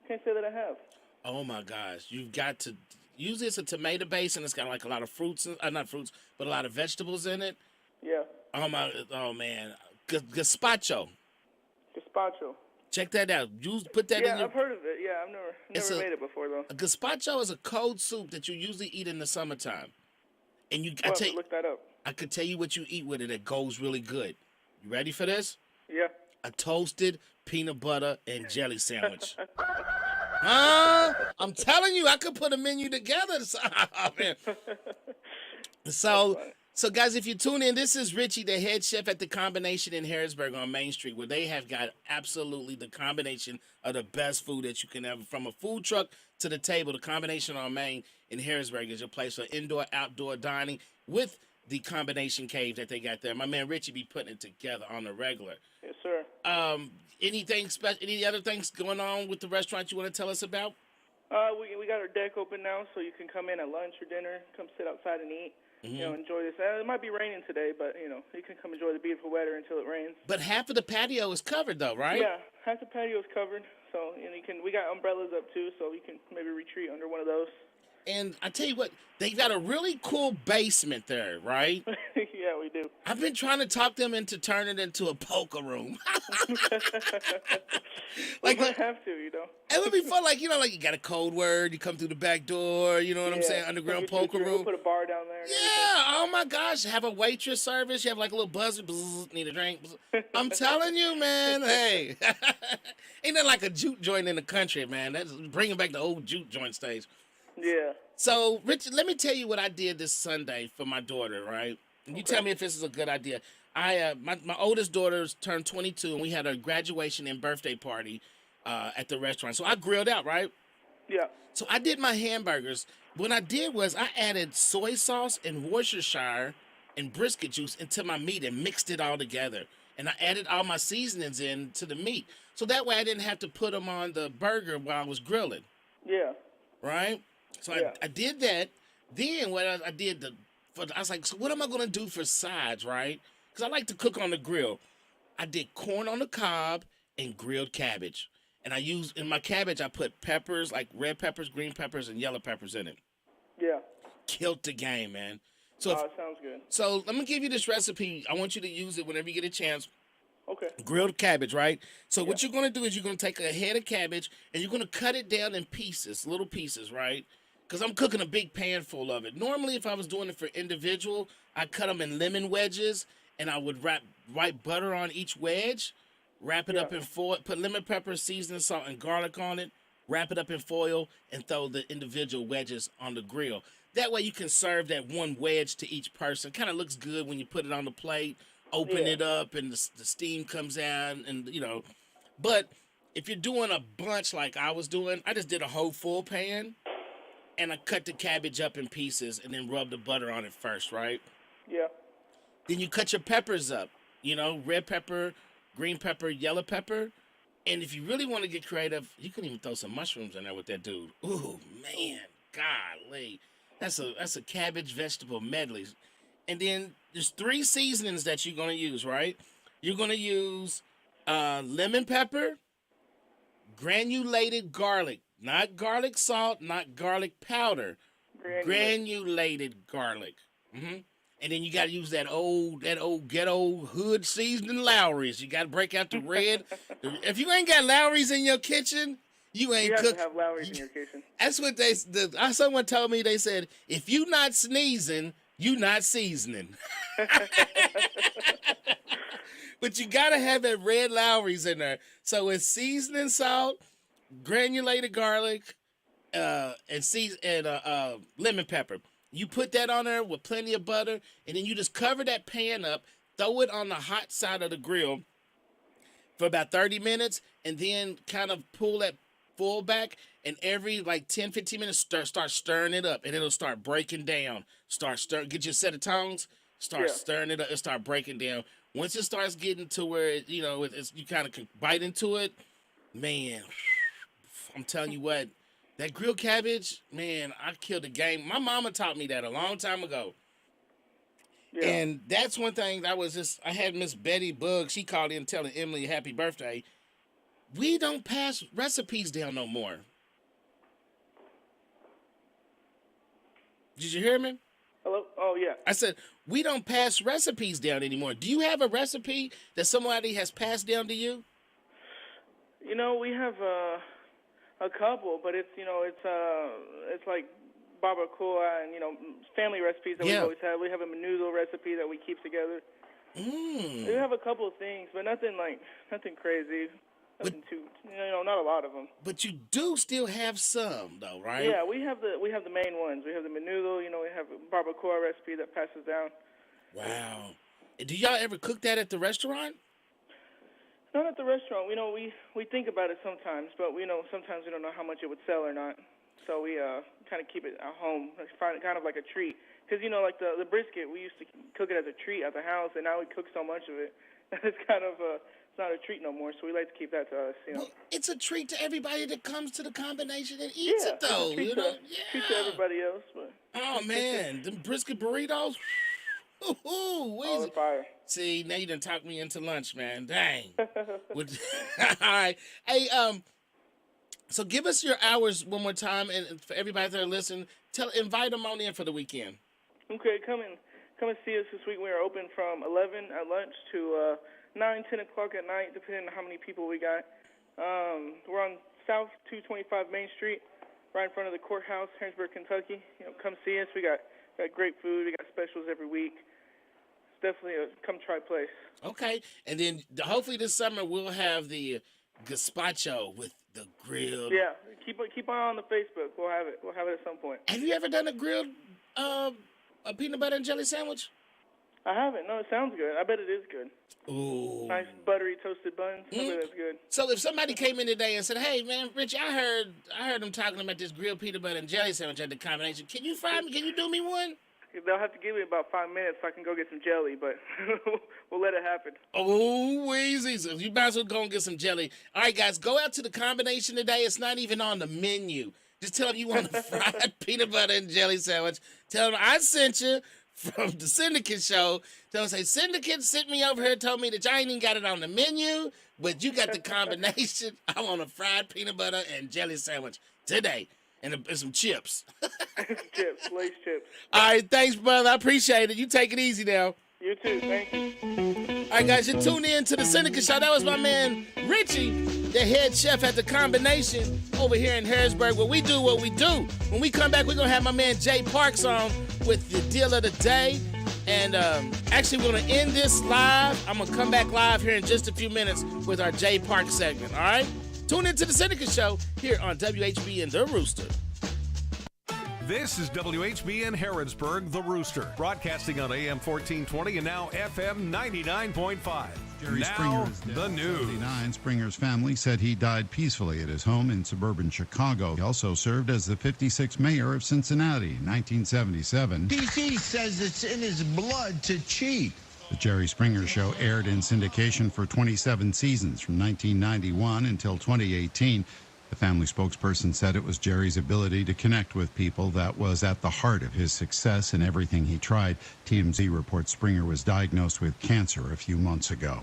Can't say that I have. Oh my gosh, you've got to. Usually it's a tomato base and it's got like a lot of fruits, not fruits, but a lot of vegetables in it. Yeah. Oh man, gazpacho. Gazpacho. Check that out. Put that in your... Yeah, I've heard of it. Yeah, I've never made it before though. A gazpacho is a cold soup that you usually eat in the summertime, and look that up. I could tell you what you eat with it that goes really good. You ready for this? Yeah. A toasted peanut butter and jelly sandwich. I'm telling you, I could put a menu together. Oh, man. So So, guys, if you tune in, this is Richie, the head chef at the Combination in Harrodsburg on Main Street, where they have got absolutely the combination of the best food that you can ever, from a food truck to the table. The Combination on Main in Harrodsburg is your place for indoor, outdoor dining with the combination cave that they got there. My man Richie be putting it together on the regular. Yes, sir. Anything special? Any other things going on with the restaurant you want to tell us about? We got our deck open now, so you can come in at lunch or dinner, come sit outside and eat. Mm-hmm. You know, enjoy this. It might be raining today, but you know, you can come enjoy the beautiful weather until it rains. But half of the patio is covered, though, right? Yeah, half the patio is covered, so you can. We got umbrellas up too, so you can maybe retreat under one of those. And I tell you what, they got a really cool basement there, right? Yeah, we do. I've been trying to talk them into turning it into a poker room. Like, we might have to, you know. It would be fun, like, you know, like you got a code word, you come through the back door, you know what I'm saying? Underground poker room. We'll put a bar down there. Yeah, oh my gosh, have a waitress service, you have like a little buzzer, bzz, need a drink. Bzz. I'm telling you, man, hey. Ain't that like a juke joint in the country, man? That's bringing back the old juke joint stage. Yeah. So, Richard, let me tell you what I did this Sunday for my daughter, right? And you tell me if this is a good idea. My oldest daughter's turned 22, and we had a graduation and birthday party at the restaurant. So I grilled out, right? Yeah. So I did my hamburgers. What I did was I added soy sauce and Worcestershire and brisket juice into my meat and mixed it all together. And I added all my seasonings in to the meat. So that way I didn't have to put them on the burger while I was grilling. Yeah. Right? So yeah. I did that. Then what I did, I was like, so what am I going to do for sides, right? Because I like to cook on the grill. I did corn on the cob and grilled cabbage. And in my cabbage, I put peppers, like red peppers, green peppers, and yellow peppers in it. Yeah. Killed the game, man. So it sounds good. So let me give you this recipe. I want you to use it whenever you get a chance. Okay. Grilled cabbage, right? So what you're going to do is you're going to take a head of cabbage and you're going to cut it down in pieces, little pieces, right? Because I'm cooking a big pan full of it. Normally, if I was doing it for individual, I'd cut them in lemon wedges and I would wrap white butter on each wedge, wrap it up in foil, put lemon pepper, seasoning, salt, and garlic on it, wrap it up in foil, and throw the individual wedges on the grill. That way you can serve that one wedge to each person. Kind of looks good when you put it on the plate, open it up, and the steam comes out, and, you know. But if you're doing a bunch like I was doing, I just did a whole full pan, and I cut the cabbage up in pieces and then rub the butter on it first, right? Yeah. Then you cut your peppers up, you know, red pepper, green pepper, yellow pepper. And if you really want to get creative, you can even throw some mushrooms in there with that dude. Ooh, man, golly. That's a cabbage vegetable medley. And then there's 3 seasonings that you're going to use, right? You're going to use lemon pepper, granulated garlic. Not garlic salt, not garlic powder. Granulated garlic. Mm-hmm. And then you got to use that old ghetto hood seasoning Lowry's. You got to break out the red. If you ain't got Lowry's in your kitchen, you ain't cooked. You have to have Lowry's in your kitchen. That's what someone told me. They said, if you not sneezing, you not seasoning. But you got to have that red Lowry's in there. So it's seasoning salt, granulated garlic, and lemon pepper. You put that on there with plenty of butter, and then you just cover that pan up, throw it on the hot side of the grill for about 30 minutes, and then kind of pull that full back, and every like 10, 15 minutes, start stirring it up, and it'll start breaking down. Get your set of tongs, stirring it up, and start breaking down. Once it starts getting to where, you kind of can bite into it, man, I'm telling you what, that grilled cabbage, man, I killed the game. My mama taught me that a long time ago. Yeah. And that's one thing I had Miss Betty Bug. She called in telling Emily happy birthday. We don't pass recipes down no more. Did you hear me? Hello? Oh, yeah. I said, we don't pass recipes down anymore. Do you have a recipe that somebody has passed down to you? You know, we have a couple, but it's like barbacoa and, family recipes that we always have. We have a menudo recipe that we keep together. We have a couple of things, but nothing crazy. Nothing too, not a lot of them. But you do still have some, though, right? Yeah, we have the main ones. We have the menudo. We have a barbacoa recipe that passes down. Wow. Do y'all ever cook that at the restaurant? Not at the restaurant. We think about it sometimes, but sometimes we don't know how much it would sell or not. So we kind of keep it at home. Find it kind of like a treat. Because, like the brisket, we used to cook it as a treat at the house, and now we cook so much of it. It's kind of it's not a treat no more, so we like to keep that to us, Well, it's a treat to everybody that comes to the combination and eats it, though. Treat to everybody else. But. Oh, man. The brisket burritos. Ooh, all on fire. See, now you done talked me into lunch, man. Dang. All right. Hey, so give us your hours one more time, and for everybody that are listening, invite them on in for the weekend. Okay, come and see us this week. We are open from 11 at lunch to 9, 10 o'clock at night, depending on how many people we got. We're on South 225 Main Street, right in front of the courthouse, Harrodsburg, Kentucky. Come see us. We got great food. We got specials every week. Definitely a come try place. Okay, and then hopefully this summer we'll have the gazpacho with the grilled. Yeah, keep on the Facebook. We'll have it. We'll have it at some point. Have you ever done a grilled a peanut butter and jelly sandwich? I haven't. No, it sounds good. I bet it is good. Ooh, nice buttery toasted buns. I bet that's good. So if somebody came in today and said, "Hey man, Rich, I heard them talking about this grilled peanut butter and jelly sandwich at the combination. Can you fry me? Can you do me one?" They'll have to give me about 5 minutes so I can go get some jelly, but we'll let it happen. Oh, easy. So you might as well go and get some jelly. All right, guys, go out to the combination today. It's not even on the menu. Just tell them you want a fried peanut butter and jelly sandwich. Tell them I sent you from the Sindicat show. Tell them, say, Sindicat sent me over here, told me that y'all ain't even got it on the menu, but you got the combination. I want a fried peanut butter and jelly sandwich today. And some chips. Chips, Lay's chips. All right, thanks, brother. I appreciate it. You take it easy now. You too. Thank you. All right, guys, you tuned in to the Sindicat Show. That was my man, Richie, the head chef at the combination over here in Harrodsburg, where we do what we do. When we come back, we're going to have my man Jay Parks on with the deal of the day. And actually, we're going to end this live. I'm going to come back live here in just a few minutes with our Jay Parks segment, all right? Tune into the Sindicat Show here on WHBN The Rooster. This is WHBN Harrodsburg, The Rooster, broadcasting on AM 1420 and now FM 99.5. Jerry now, Springer is dead. the news. 79. Springer's family said he died peacefully at his home in suburban Chicago. He also served as the 56th mayor of Cincinnati in 1977. DC says it's in his blood to cheat. The Jerry Springer Show aired in syndication for 27 seasons from 1991 until 2018. The family spokesperson said it was Jerry's ability to connect with people that was at the heart of his success in everything he tried. TMZ reports Springer was diagnosed with cancer a few months ago.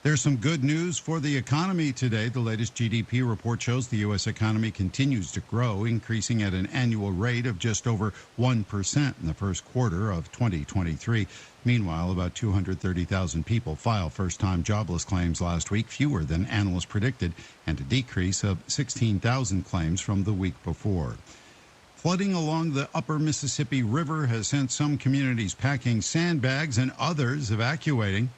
There's some good news for the economy today. The latest GDP report shows the U.S. economy continues to grow, increasing at an annual rate of just over 1% in the first quarter of 2023. Meanwhile, about 230,000 people filed first-time jobless claims last week, fewer than analysts predicted, and a decrease of 16,000 claims from the week before. Flooding along the upper Mississippi River has sent some communities packing sandbags and others evacuating.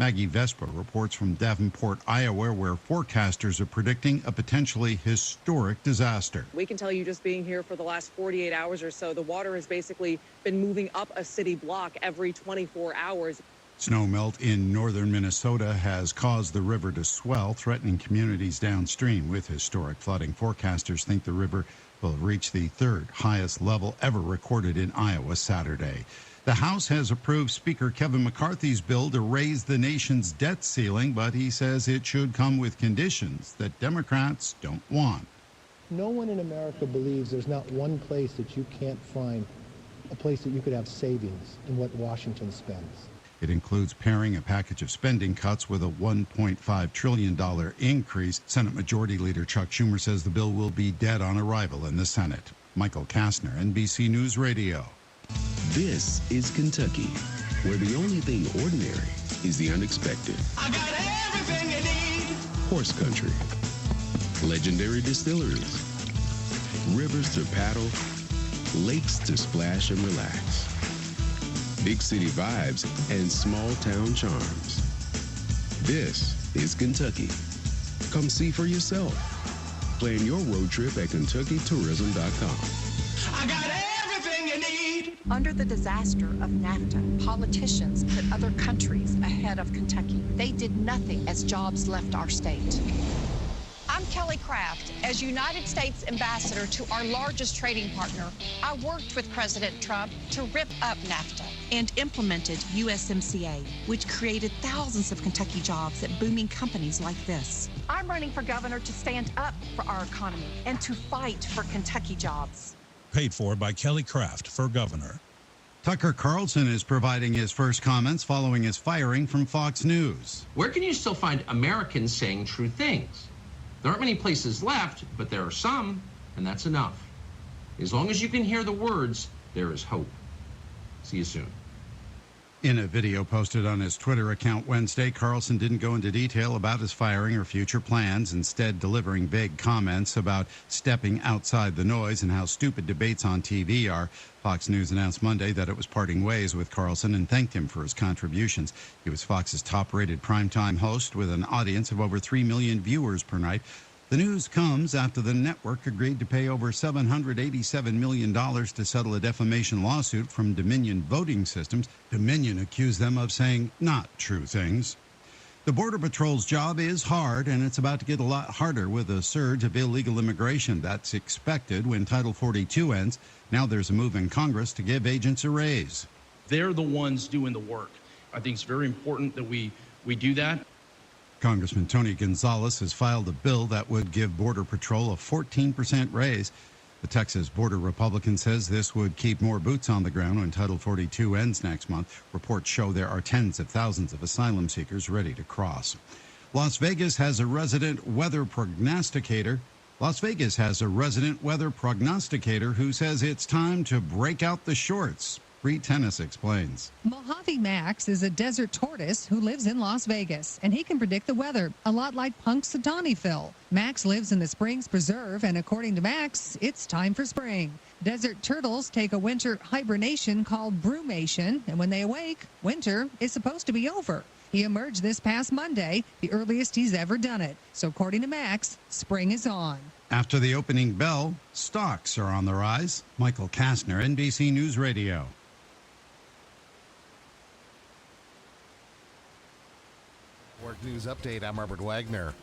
Maggie Vespa reports from Davenport, Iowa, where forecasters are predicting a potentially historic disaster. We can tell you just being here for the last 48 hours or so, the water has basically been moving up a city block every 24 hours. Snowmelt in northern Minnesota has caused the river to swell, threatening communities downstream with historic flooding. Forecasters think the river will reach the third highest level ever recorded in Iowa Saturday. The House has approved Speaker Kevin McCarthy's bill to raise the nation's debt ceiling, but he says it should come with conditions that Democrats don't want. No one in America believes there's not one place that you can't find a place that you could have savings in what Washington spends. It includes pairing a package of spending cuts with a $1.5 trillion increase. Senate Majority Leader Chuck Schumer says the bill will be dead on arrival in the Senate. Michael Kastner, NBC News Radio. This is Kentucky, where the only thing ordinary is the unexpected. I got everything you need. Horse country, legendary distilleries, rivers to paddle, lakes to splash and relax, big city vibes and small town charms. This is Kentucky. Come see for yourself. Plan your road trip at KentuckyTourism.com. I got everything you need. Under the disaster of NAFTA, politicians put other countries ahead of Kentucky. They did nothing as jobs left our state. I'm Kelly Craft. As United States ambassador to our largest trading partner, I worked with President Trump to rip up NAFTA and implemented USMCA, which created thousands of Kentucky jobs at booming companies like this. I'm running for governor to stand up for our economy and to fight for Kentucky jobs. Paid for by Kelly Craft for governor. Tucker Carlson is providing his first comments following his firing from Fox News. Where can you still find Americans saying true things? There aren't many places left, but there are some, and that's enough. As long as you can hear the words, there is hope. See you soon. In a video posted on his Twitter account Wednesday, Carlson didn't go into detail about his firing or future plans, instead delivering vague comments about stepping outside the noise and how stupid debates on TV are. Fox News announced Monday that it was parting ways with Carlson and thanked him for his contributions. He was Fox's top-rated primetime host with an audience of over 3 million viewers per night. The news comes after the network agreed to pay over $787 million to settle a defamation lawsuit from Dominion Voting Systems. Dominion accused them of saying not true things. The Border Patrol's job is hard, and it's about to get a lot harder with a surge of illegal immigration. That's expected when Title 42 ends. Now there's a move in Congress to give agents a raise. They're the ones doing the work. I think it's very important that we do that. Congressman Tony Gonzalez has filed a bill that would give Border Patrol a 14% raise. The Texas border Republican says this would keep more boots on the ground when Title 42 ends next month. Reports show there are tens of thousands of asylum seekers ready to cross. Las Vegas has a resident weather prognosticator. who says it's time to break out the shorts. Bree Tennis explains. Mojave Max is a desert tortoise who lives in Las Vegas, and he can predict the weather, a lot like Punxsutawney Phil. Max lives in the Springs Preserve, and according to Max, it's time for spring. Desert turtles take a winter hibernation called brumation, and when they awake, winter is supposed to be over. He emerged this past Monday, the earliest he's ever done it. So according to Max, spring is on. After the opening bell, stocks are on the rise. Michael Kastner, NBC News Radio. Work News Update, I'm Robert Wagner.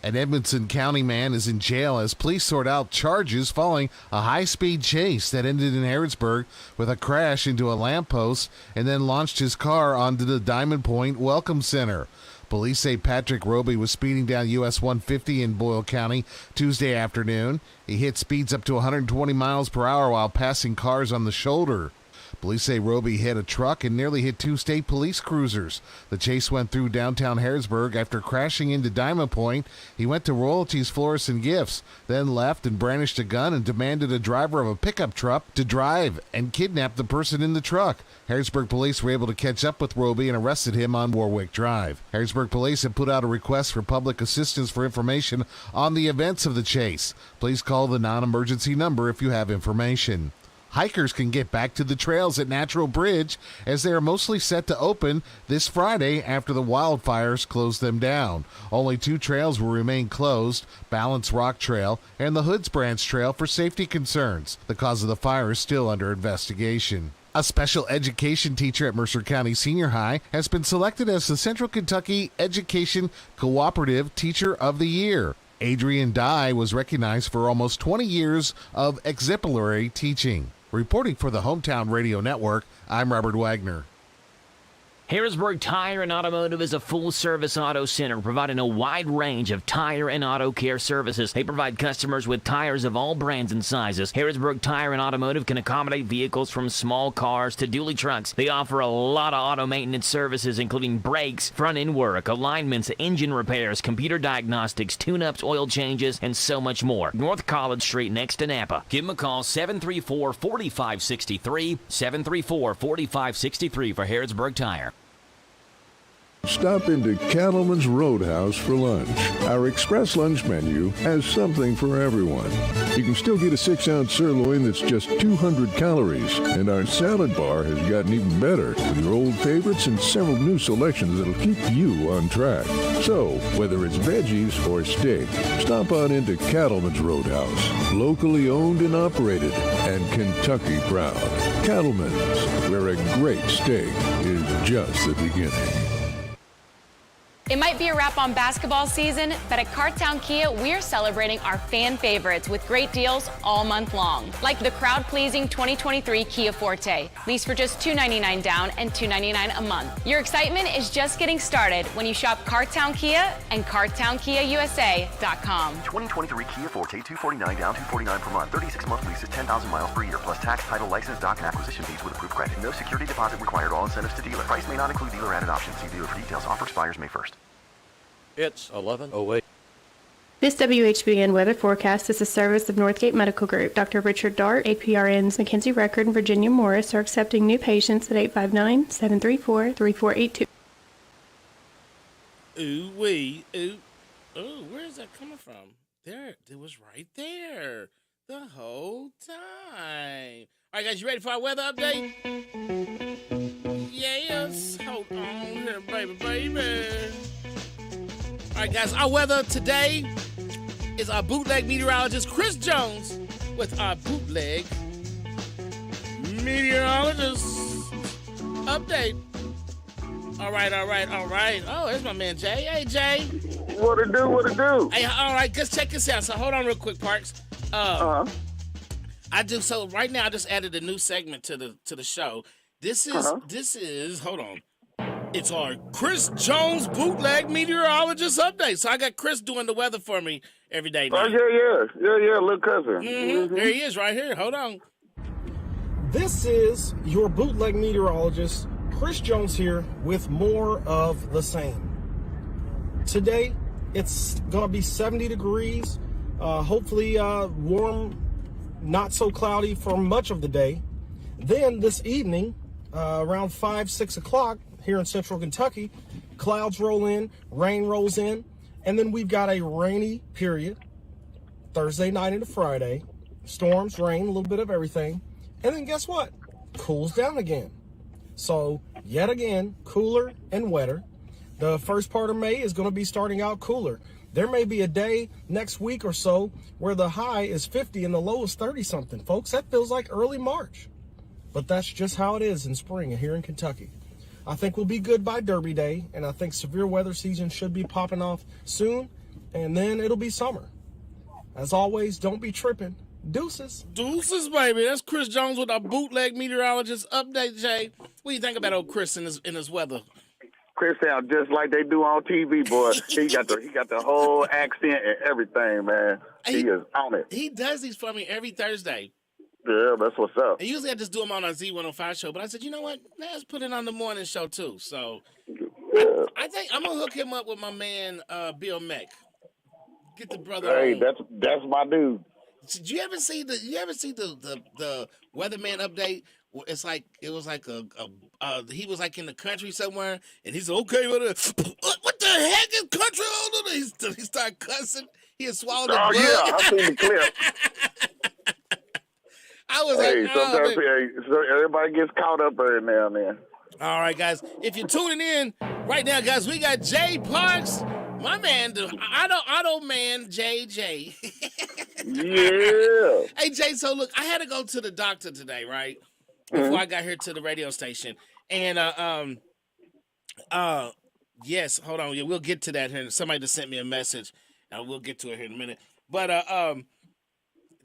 An Edmonson County man is in jail as police sort out charges following a high-speed chase that ended in Harrodsburg with a crash into a lamppost and then launched his car onto the Diamond Point Welcome Center. Police say Patrick Roby was speeding down US 150 in Boyle County Tuesday afternoon. He hit speeds up to 120 miles per hour while passing cars on the shoulder. Police say Roby hit a truck and nearly hit two state police cruisers. The chase went through downtown Harrodsburg after crashing into Diamond Point. He went to Royalties Florists and Gifts, then left and brandished a gun and demanded a driver of a pickup truck to drive and kidnap the person in the truck. Harrodsburg police were able to catch up with Roby and arrested him on Warwick Drive. Harrodsburg police have put out a request for public assistance for information on the events of the chase. Please call the non-emergency number if you have information. Hikers can get back to the trails at Natural Bridge as they are mostly set to open this Friday after the wildfires closed them down. Only two trails will remain closed, Balance Rock Trail and the Hoods Branch Trail, for safety concerns. The cause of the fire is still under investigation. A special education teacher at Mercer County Senior High has been selected as the Central Kentucky Education Cooperative Teacher of the Year. Adrian Dye was recognized for almost 20 years of exemplary teaching. Reporting for the Hometown Radio Network, I'm Robert Wagner. Harrodsburg Tire and Automotive is a full-service auto center providing a wide range of tire and auto care services. They provide customers with tires of all brands and sizes. Harrodsburg Tire and Automotive can accommodate vehicles from small cars to dually trucks. They offer a lot of auto maintenance services, including brakes, front-end work, alignments, engine repairs, computer diagnostics, tune-ups, oil changes, and so much more. North College Street next to Napa. Give them a call, 734-4563, 734-4563 for Harrodsburg Tire. Stop into Cattleman's Roadhouse for lunch. Our express lunch menu has something for everyone. You can still get a 6-ounce sirloin that's just 200 calories, and our salad bar has gotten even better with your old favorites and several new selections that'll keep you on track. So, whether it's veggies or steak, stop on into Cattleman's Roadhouse. Locally owned and operated, and Kentucky proud. Cattleman's, where a great steak is just the beginning. It might be a wrap on basketball season, but at Cartown Kia, we're celebrating our fan favorites with great deals all month long. Like the crowd-pleasing 2023 Kia Forte. Lease for just $299 down and $299 a month. Your excitement is just getting started when you shop Cartown Kia and CartownKiaUSA.com. 2023 Kia Forte, $249 down, $249 per month. 36-month lease is 10,000 miles per year, plus tax, title, license, doc, and acquisition fees with approved credit. No security deposit required. All incentives to dealer. Price may not include dealer-added options. See dealer for details. Offer expires May 1st. It's 11:08. This WHBN weather forecast is a service of Northgate Medical Group. Dr. Richard Dart, APRN's Mackenzie Record, and Virginia Morris are accepting new patients at 859-734-3482. Ooh wee, ooh, where is that coming from? There, it was right there the whole time. All right, guys, you ready for our weather update? Yes, hold on here, baby. All right, guys, our weather today is our bootleg meteorologist, Chris Jones, with our bootleg meteorologist update. All right. Oh, there's my man, Jay. Hey, Jay. What it do? Hey, all right, just check this out. So hold on real quick, Parks. So right now I just added a new segment to the show. This is hold on. It's our Chris Jones bootleg meteorologist update. So I got Chris doing the weather for me every day now. Oh, yeah, little cousin. Mm-hmm. There he is right here. Hold on. This is your bootleg meteorologist, Chris Jones here with more of the same. Today, it's going to be 70 degrees, hopefully warm, not so cloudy for much of the day. Then this evening, around 5, 6 o'clock, here in central Kentucky, clouds roll in, rain rolls in, and then we've got a rainy period Thursday night into Friday. Storms, rain, a little bit of everything. And then guess what? Cools down again. So yet again, cooler and wetter. The first part of May is going to be starting out cooler. There may be a day next week or so where the high is 50 and the low is 30-something. Folks, that feels like early March. But that's just how it is in spring here in Kentucky. I think we'll be good by Derby Day, and I think severe weather season should be popping off soon, and then it'll be summer. As always, don't be tripping. Deuces. Deuces, baby. That's Chris Jones with our bootleg meteorologist update, Jay. What do you think about old Chris in his weather? Chris sounds just like they do on TV, boy. He got the whole accent and everything, man. He is on it. He does these for me every Thursday. Yeah, that's what's up. And usually I just do them on our Z105 show, but I said, you know what? Let's put it on the morning show too. So I think I'm gonna hook him up with my man Bill Meck. Get the brother. Hey, on. that's my dude. Did you ever see the weatherman update? It's like it was like he was like in the country somewhere, and he's okay with it. What the heck is country? He started cussing. He had swallowed a bug. Yeah, I seen the clip. I was sometimes so everybody gets caught up every now and then. All right, guys. If you're tuning in right now, guys, we got Jay Parks, my man, the auto man, JJ. Yeah. Hey, Jay. So look, I had to go to the doctor today, right? Before I got here to the radio station, and yes, hold on, yeah, we'll get to that here. Somebody just sent me a message, and we'll get to it here in a minute. But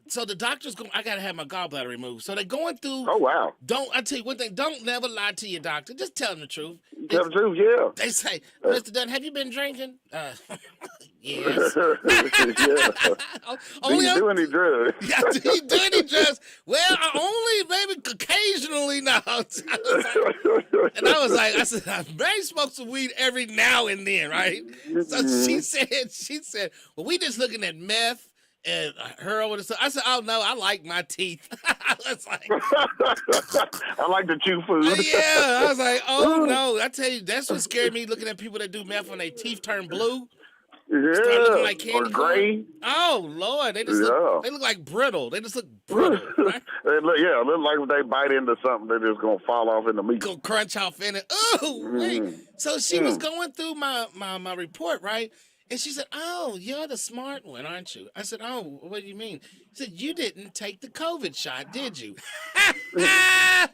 so the doctor's going. I gotta have my gallbladder removed. So they're going through. Oh wow! I tell you one thing. Don't never lie to your doctor. Just tell them the truth. Tell the truth, yeah. They say, Mr. Dunn, have you been drinking? Yes. Do you do any drugs? Yeah, do you do any drugs? Well, only maybe occasionally now. I said, I may smoke some weed every now and then, right? So she said, well, we just looking at meth and heroin and stuff. I said, oh no, I like my teeth. I was like, I like to chew food. Yeah, I was like, oh no. I tell you, that's what scared me, looking at people that do meth when their teeth turn blue. Yeah, Start looking like or candy gray. corn. Oh Lord, they just Yeah. look like brittle. They just look brittle. Right? It look like if they bite into something, they're just gonna fall off in the meat. Go crunch off in it. Oh, wait. So she was going through my report, right? And she said, "Oh, you're the smart one, aren't you?" I said, "Oh, what do you mean?" She said, "You didn't take the COVID shot, did you?" I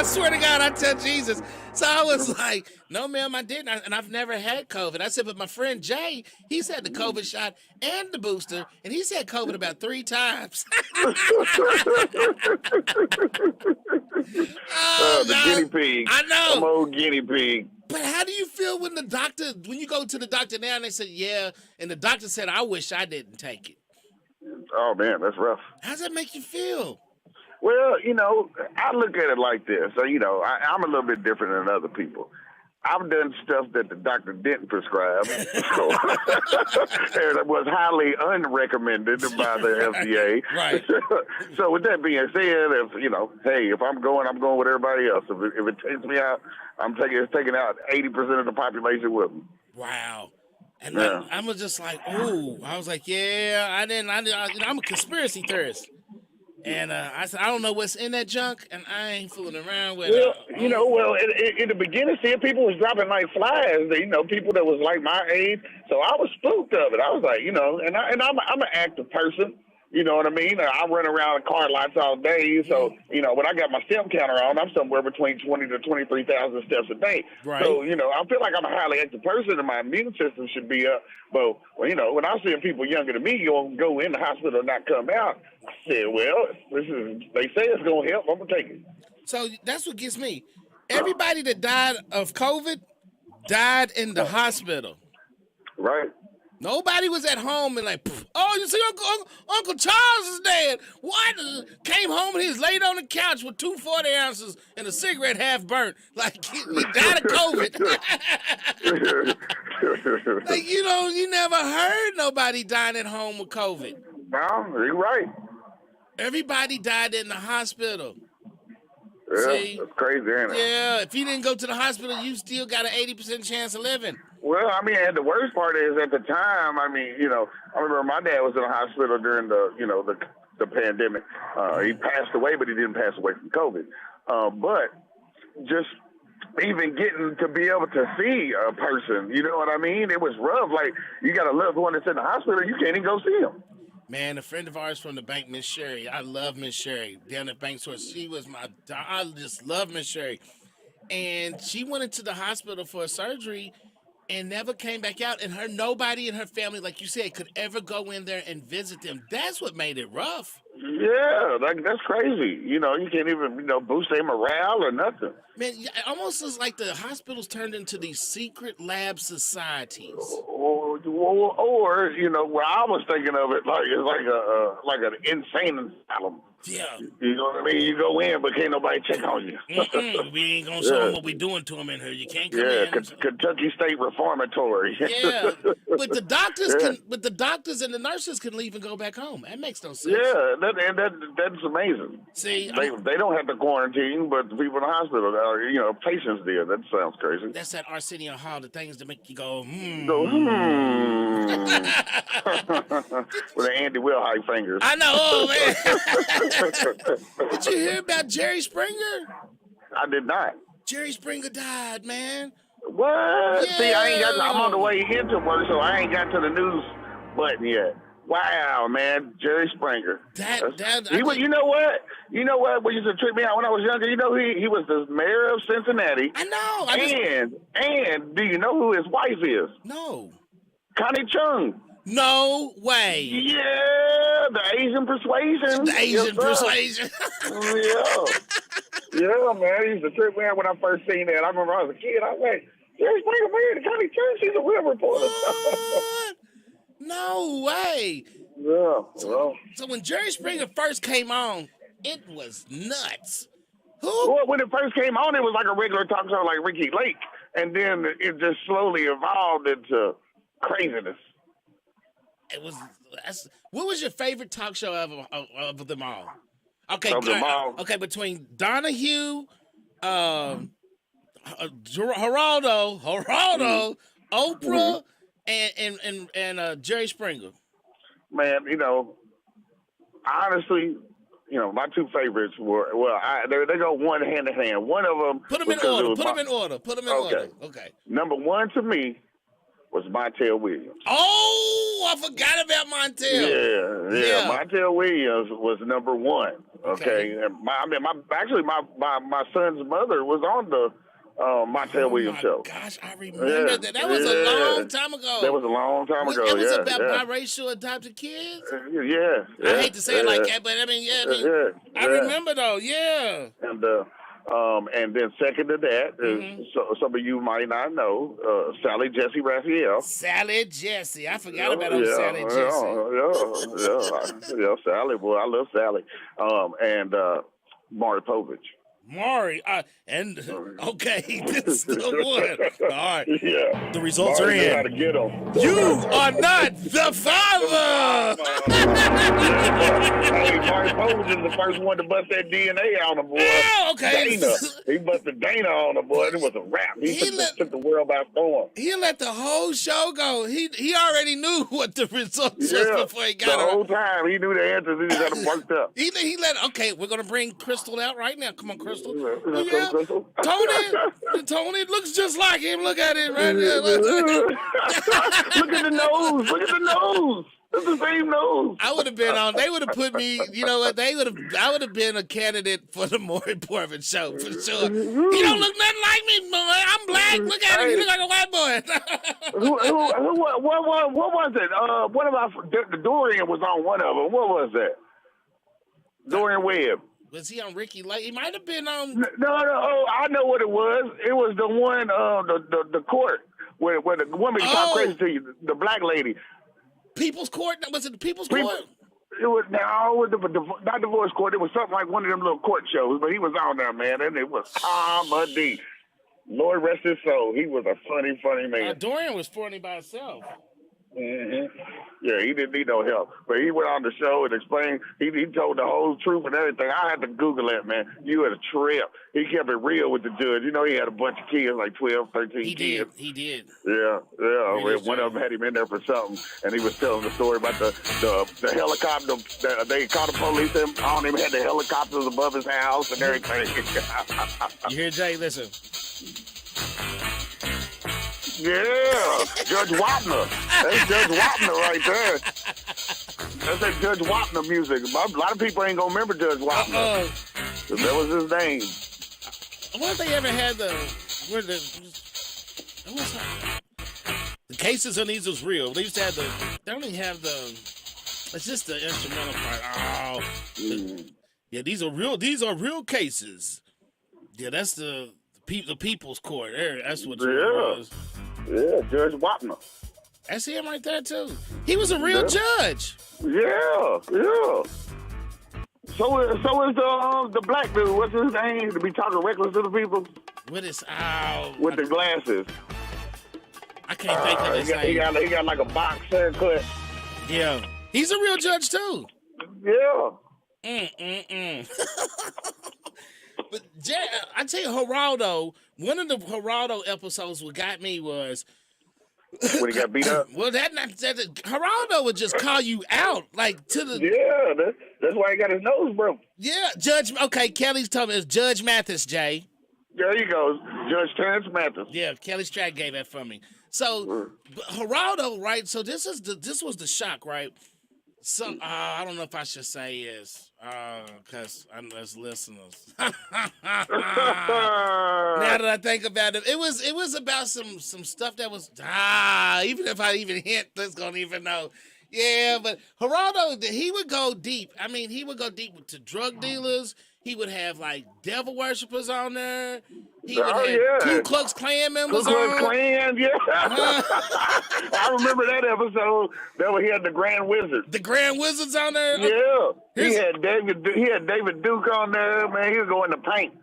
swear to God, I tell Jesus. So I was like, "No, ma'am, I didn't, and I've never had COVID." I said, "But my friend Jay, he's had the COVID shot and the booster, and he's had COVID about 3 times." The guinea pig. I know. Some old guinea pig. But how do you feel when you go to the doctor now and they say, yeah, and the doctor said, I wish I didn't take it? Oh, man, that's rough. How does that make you feel? Well, I look at it like this. So, I'm a little bit different than other people. I've done stuff that the doctor didn't prescribe. So it was highly unrecommended by the FDA. Right. So with that being said, if I'm going with everybody else. If it takes me out, it's taking out 80% of the population with me. Wow. And I was just like, ooh. I was like, yeah, I'm a conspiracy theorist. And I said, I don't know what's in that junk, and I ain't fooling around with it. In the beginning, people was dropping like flies. People that was like my age. So I was spooked of it. I was like, and I'm an active person. You know what I mean? I run around car lots all day. So, when I got my step counter on, I'm somewhere between 20 to 23,000 steps a day. Right. So, I feel like I'm a highly active person and my immune system should be up. But, when I'm seeing people younger than me go in the hospital and not come out, I said, well, they say it's going to help. I'm going to take it. So that's what gets me. Everybody that died of COVID died in the hospital. Right. Nobody was at home and like, oh, you see, Uncle Charles is dead. What? Came home and he was laid on the couch with 2 40 ounces and a cigarette half burnt. Like, he died of COVID. Like, you never heard nobody dying at home with COVID. No, you're right. Everybody died in the hospital. Yeah, See? that's crazy, ain't it? Yeah, if you didn't go to the hospital, you still got an 80% chance of living. Well, and the worst part is at the time, I remember my dad was in the hospital during the pandemic. He passed away, but he didn't pass away from COVID. But just even getting to be able to see a person, you know what I mean? It was rough. Like, you got a loved one that's in the hospital, you can't even go see him. Man, a friend of ours from the bank, Miss Sherry, I love Miss Sherry down at Bank Source. She was I just love Miss Sherry. And she went into the hospital for a surgery and never came back out. And nobody in her family, like you said, could ever go in there and visit them. That's what made it rough. Yeah, that's crazy. You can't even, boost their morale or nothing. Man, it almost is like the hospitals turned into these secret lab societies. Or where I was thinking of it, it's like an insane asylum. Yeah. You know what I mean? You go in, but can't nobody check on you. We ain't gonna show them what we doing to them in here. You can't come in. Kentucky State Reformatory. Yeah, but the doctors and the nurses can leave and go back home. That makes no sense. Yeah, that's amazing. See, they don't have to quarantine, but the people in the hospital, patients did. That sounds crazy. That's that Arsenio Hall, the things that make you go, With the Andy Wilhite fingers. I know, oh man. Did you hear about Jerry Springer? I did not. Jerry Springer died, man. What? Yeah. See, I'm on the way into work, so I ain't got to the news button yet. Wow, man, Jerry Springer. You know what? What used to trip me out when I was younger? He was the mayor of Cincinnati. I know. And do you know who his wife is? No. Connie Chung. No way. Yeah, the Asian persuasion. The Asian persuasion. Yeah, man. He used to trip me out when I first seen that. I remember I was a kid. I was like, Jerry Springer married to Connie Chung. She's a real reporter. What? No way. Yeah. So when Jerry Springer first came on, it was nuts. Well, when it first came on, it was like a regular talk show like Ricky Lake. And then it just slowly evolved into craziness. What was your favorite talk show of them all? Okay, of them all. Okay, between Donahue, Geraldo, Oprah, and Jerry Springer. Man, honestly, my two favorites were they go one hand in hand. One of them. Put them in order. Okay. Number one to me was Montel Williams. Oh, I forgot about Montel. Yeah. Montel Williams was number one. Okay. And my son's mother was on the Montel Williams show. Gosh, I remember that. That was a long time ago. That was a long time ago. It was about biracial adopted kids. Yeah. I hate to say it like that, but I mean, I remember though. Yeah. And then second to that, so some of you might not know, Sally Jesse Raphael. Sally Jesse, I forgot about Sally Jesse. Yeah, Sally, boy, I love Sally. And Maury Povich. Maury, okay, this is the one. All right, yeah. The results Maury are in. How to get them. You are not the father. Hey, Maury Povich is the first one to bust that DNA on the boy. Oh, okay. Dana. He busted Dana on the boy. It was a wrap. He took the world by storm. He let the whole show go. He already knew what the results was before he got the whole time. He knew the answers. He just had them worked up. He let. Okay, we're gonna bring Crystal out right now. Come on, Crystal. Yeah. Crystal. Tony looks just like him. Look at him right there. Look at the nose. Look at the nose. It's the same nose. I would have been on. They would have put me. You know what? I would have been a candidate for the Maury Povich show for sure. He don't look nothing like me, boy. I'm black. Look at him. He look like a white boy. What was it? One of the Dorian was on one of them. What was that? Dorian Webb. Was he on Ricky Lake? He might have been on. No. Oh, I know what it was. It was the one, the court where the woman talked crazy to you, the black lady. People's Court? Was it the People's Court? It was not Divorce Court. It was something like one of them little court shows, but he was on there, man, and it was comedy. Lord rest his soul. He was a funny man. Dorian was funny by himself. Mm-hmm. Yeah, he didn't need no help. But he went on the show and explained, he told the whole truth and everything. I had to Google that, man. You had a trip. He kept it real with the judge. You know, he had a bunch of kids, like 12, 13 kids. He did. Yeah. One of them had him in there for something, and he was telling the story about the helicopter. They called the police on him, had the helicopters above his house and everything. You hear, Jay? Listen. Yeah, Judge Wapner. That's Judge Wapner right there. That's that Judge Wapner music. A lot of people ain't gonna remember Judge Wapner. That was his name. I wonder if they ever had the cases on these was real. They used to have they don't even have it's just the instrumental part. Yeah, these are real cases. Yeah, that's the People's Court. That's what it was. Yeah, Judge Wapner. That's him right there, too. He was a real judge. Yeah. So is the black dude. What's his name? To be talking reckless to the people? With his with the glasses. I can't think of his name. He got like a box haircut. Yeah. He's a real judge, too. Yeah. But I tell you, Geraldo, one of the Geraldo episodes what got me was when he got beat up. Well, Geraldo would just call you out, like to the. Yeah, that's why he got his nose broke. Yeah, Judge. Okay, Kelly's telling me it's Judge Mathis, Jay. There he goes, Judge Terrence Mathis. Yeah, Kelly Strack gave that for me. So Geraldo, right? So this was the shock, right? So I don't know if I should say yes, because there's listeners. Now that I think about it, it was about some stuff that was even if I even hint, let's gonna even know. Yeah, but Geraldo, he would go deep. I mean, he would go deep to drug dealers. He would have like devil worshippers on there. He would have Ku Klux Klan members on. Ku Klux Klan, yeah. I remember that episode. That he had the Grand Wizard. The Grand Wizard's on there. Yeah, he had David Duke on there. Man, he was going to paint.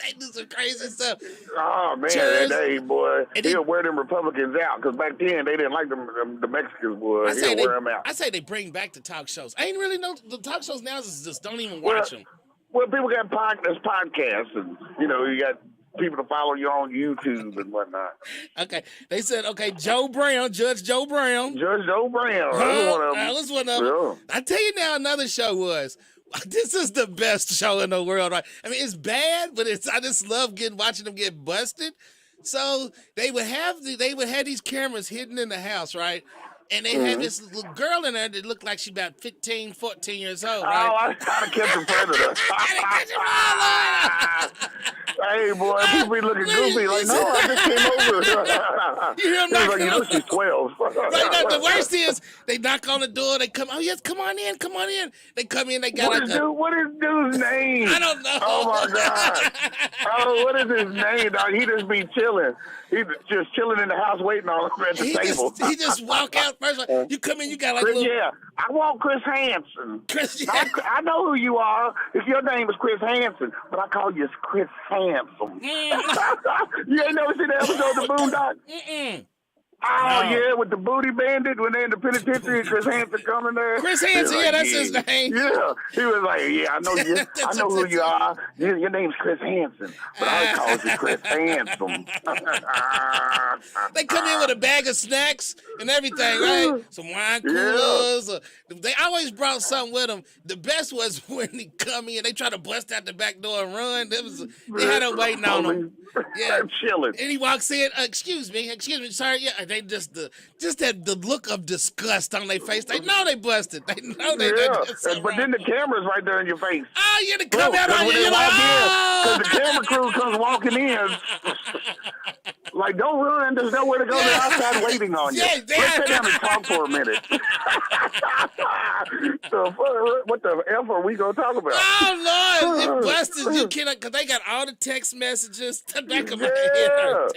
They do some crazy stuff. Oh man, that day, boy, he'll wear them Republicans out because back then they didn't like the Mexicans, boy. He'll wear them out. I say they bring back the talk shows. I ain't really know the talk shows now. Just don't even watch them. Well, people got podcasts, and you got people to follow you on YouTube and whatnot. Okay, they said, Joe Brown, Judge Joe Brown. Judge Joe Brown. That was one of them. Yeah. I tell you now, another show was. This is the best show in the world, right? I mean, it's bad, but I just love watching them get busted. So they would have these cameras hidden in the house, right? And they had this little girl in there that looked like she about 15, 14 years old, right? Oh, I gotta catch a predator. Hey, boy, people be looking goofy. Like, no, I just came over. You hear them knocking on she's 12. Right now, the worst is they knock on the door. They come, oh, yes, come on in. They come in, they got what is dude's name? I don't know. Oh, my God. Oh, what is his name, dog? He just be chilling. He's just chilling in the house waiting on him at the table. He just walk out first. You come in, you got like Chris, Yeah, I want Chris Hansen. I know who you are. If your name is Chris Hansen, but I call you Chris Handsome. You ain't never seen the episode of The Boondocks? Oh, yeah, with the booty bandit when they in the penitentiary and Chris Hansen coming there. Chris Hansen, like, that's his name. Yeah, he was like, yeah, I know you. I know who you are. Your name's Chris Hansen, but I call you Chris Handsome. They come in with a bag of snacks and everything, right? Some wine coolers. Yeah. They always brought something with them. The best was when they come in, they try to bust out the back door and run. They had them waiting on them. Yeah, chilling. And he walks in. Excuse me, sorry. Yeah, they just had the look of disgust on their face. They know they busted. They know they did something but then the camera's right there in your face. Oh, yeah, they come out on you. You're like, because the camera crew comes walking in. Like, don't run. There's nowhere to go. They're outside waiting on you. Yeah, Let's sit down and talk for a minute. What the F are we going to talk about? Oh, Lord. It busted. You cannot, because they got all the text messages to the back of my head.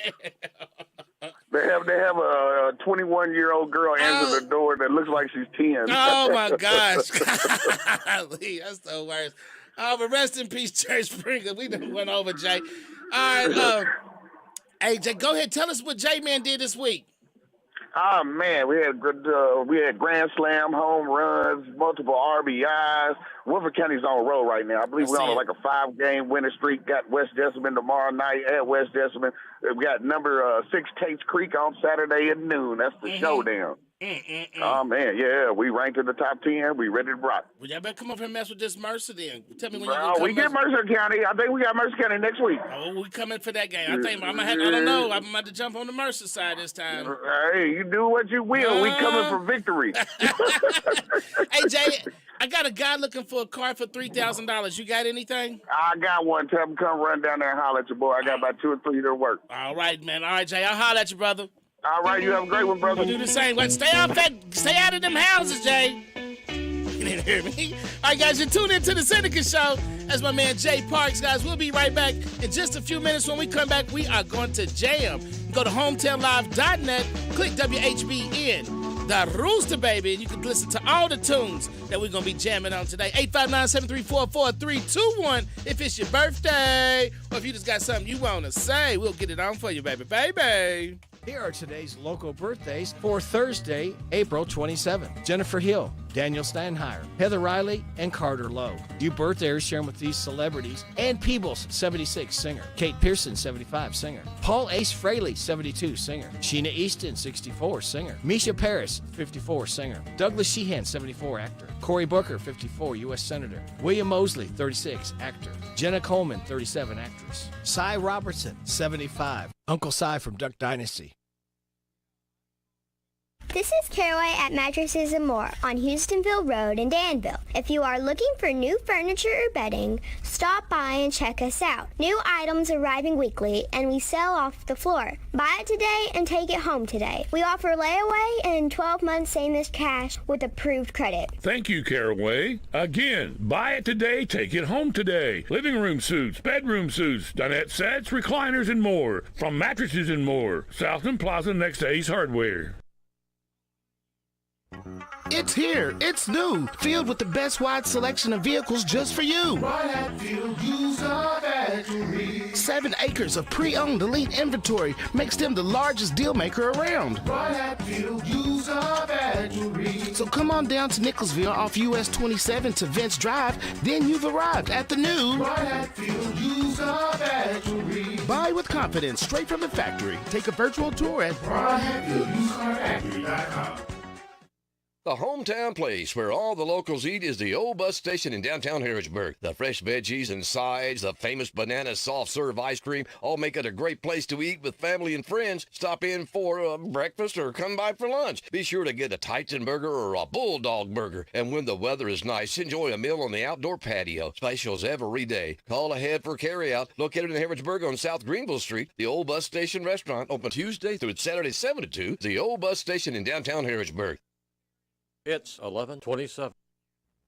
They have a 21-year-old girl answer the door that looks like she's 10. Oh, my gosh. That's the worst. Oh, but rest in peace, Jerry Springer. We done went over, Jay. All right. Hey, Jay, go ahead. Tell us what J-Man did this week. Oh, man, we had grand slam, home runs, multiple RBIs. Woodford County's on a roll right now. I believe we're on like a 5-game winning streak. Got West Jessamine tomorrow night at West Jessamine. We got number 6 Tates Creek on Saturday at noon. That's the showdown. Oh, man, yeah, we ranked in the top 10. We ready to rock. Well, y'all better come up here and mess with this Mercer then. Tell me when we get Mercer County. I think we got Mercer County next week. Oh, we coming for that game. I think I don't know. I'm about to jump on the Mercer side this time. Hey, you do what you will. We coming for victory. Hey, Jay, I got a guy looking for a car for $3,000. You got anything? I got one. Tell him come run down there and holler at your boy. I got about 2 or 3 to work. All right, man. All right, Jay. I'll holler at you, brother. All right, you have a great one, brother. Do the same. Stay out of them houses, Jay. You didn't hear me. All right, guys, you're tuned into the Sindicat Show. That's my man, Jay Parks, guys. We'll be right back in just a few minutes. When we come back, we are going to jam. Go to hometownlive.net, click WHBN, the Rooster, baby, and you can listen to all the tunes that we're going to be jamming on today. 859-734-4321 if it's your birthday, or if you just got something you want to say, we'll get it on for you, baby. Baby. Here are today's local birthdays for Thursday, April 27th. Jennifer Hill, Daniel Stanheier, Heather Riley, and Carter Lowe. You birthdayers sharing with these celebrities. Ann Peebles, 76, singer. Kate Pearson, 75, singer. Paul Ace Fraley, 72, singer. Sheena Easton, 64, singer. Misha Paris, 54, singer. Douglas Sheehan, 74, actor. Cory Booker, 54, U.S. Senator. William Mosley, 36, actor. Jenna Coleman, 37, actress. Cy Robertson, 75. Uncle Cy from Duck Dynasty. This is Caraway at Mattresses and More on Houstonville Road in Danville. If you are looking for new furniture or bedding, stop by and check us out. New items arriving weekly, and we sell off the floor. Buy it today and take it home today. We offer layaway and 12 months same-as cash with approved credit. Thank you, Caraway. Again, buy it today, take it home today. Living room suits, bedroom suits, dinette sets, recliners, and more. From Mattresses and More, Southland Plaza next to Ace Hardware. It's here. It's new. Filled with the best wide selection of vehicles just for you. Right at Field User Factory. 27 acres of pre-owned elite inventory makes them the largest deal maker around. Roy Hatfield, user battery. So come on down to Nicholsville off US 27 to Vince Drive, then you've arrived at the new Roy Hatfield, user battery. Buy with confidence straight from the factory. Take a virtual tour at RoyHatfieldUserFactory.com. The hometown place where all the locals eat is the old bus station in downtown Harrodsburg. The fresh veggies and sides, the famous banana soft serve ice cream, all make it a great place to eat with family and friends. Stop in for breakfast or come by for lunch. Be sure to get a Titan burger or a Bulldog burger. And when the weather is nice, enjoy a meal on the outdoor patio. Specials every day. Call ahead for carryout. Located in Harrodsburg on South Greenville Street, the old bus station restaurant open Tuesday through Saturday 7 to 2. The old bus station in downtown Harrodsburg. It's 11:27.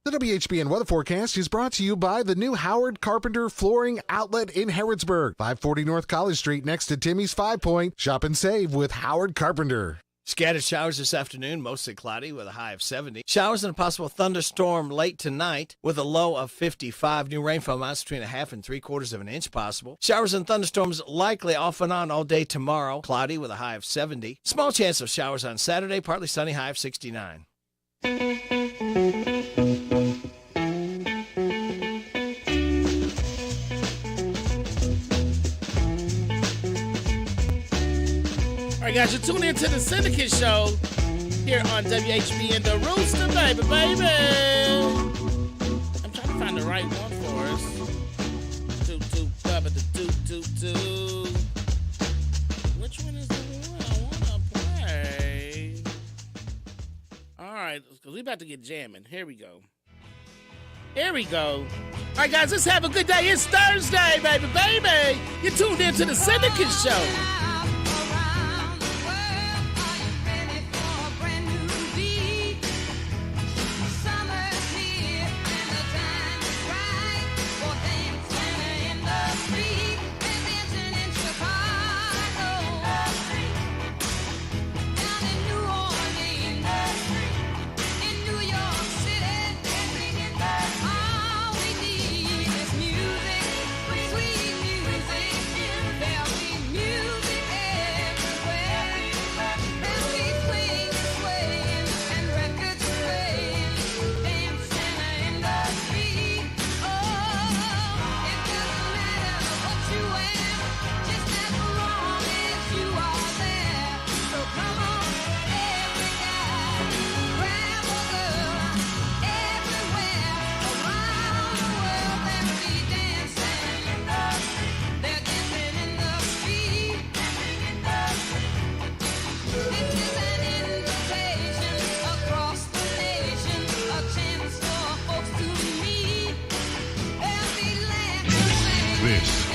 The WHBN weather forecast is brought to you by the new Howard Carpenter Flooring Outlet in Harrodsburg, 540 North College Street next to Timmy's 5 Point. Shop and save with Howard Carpenter. Scattered showers this afternoon, mostly cloudy with a high of 70. Showers and a possible thunderstorm late tonight with a low of 55. New rainfall amounts between 1/2 and 3/4 of an inch possible. Showers and thunderstorms likely off and on all day tomorrow. Cloudy with a high of 70. Small chance of showers on Saturday, partly sunny, high of 69. All right, guys, you're tuning into the Sindicat Show here on WHBN, the Rooster, baby. I'm trying to find the right one for us. Which one is the one I want to play? All right, because we about to get jamming. Here we go. All right, guys, let's have a good day. It's Thursday, baby. You're tuned into the Sindicat Show.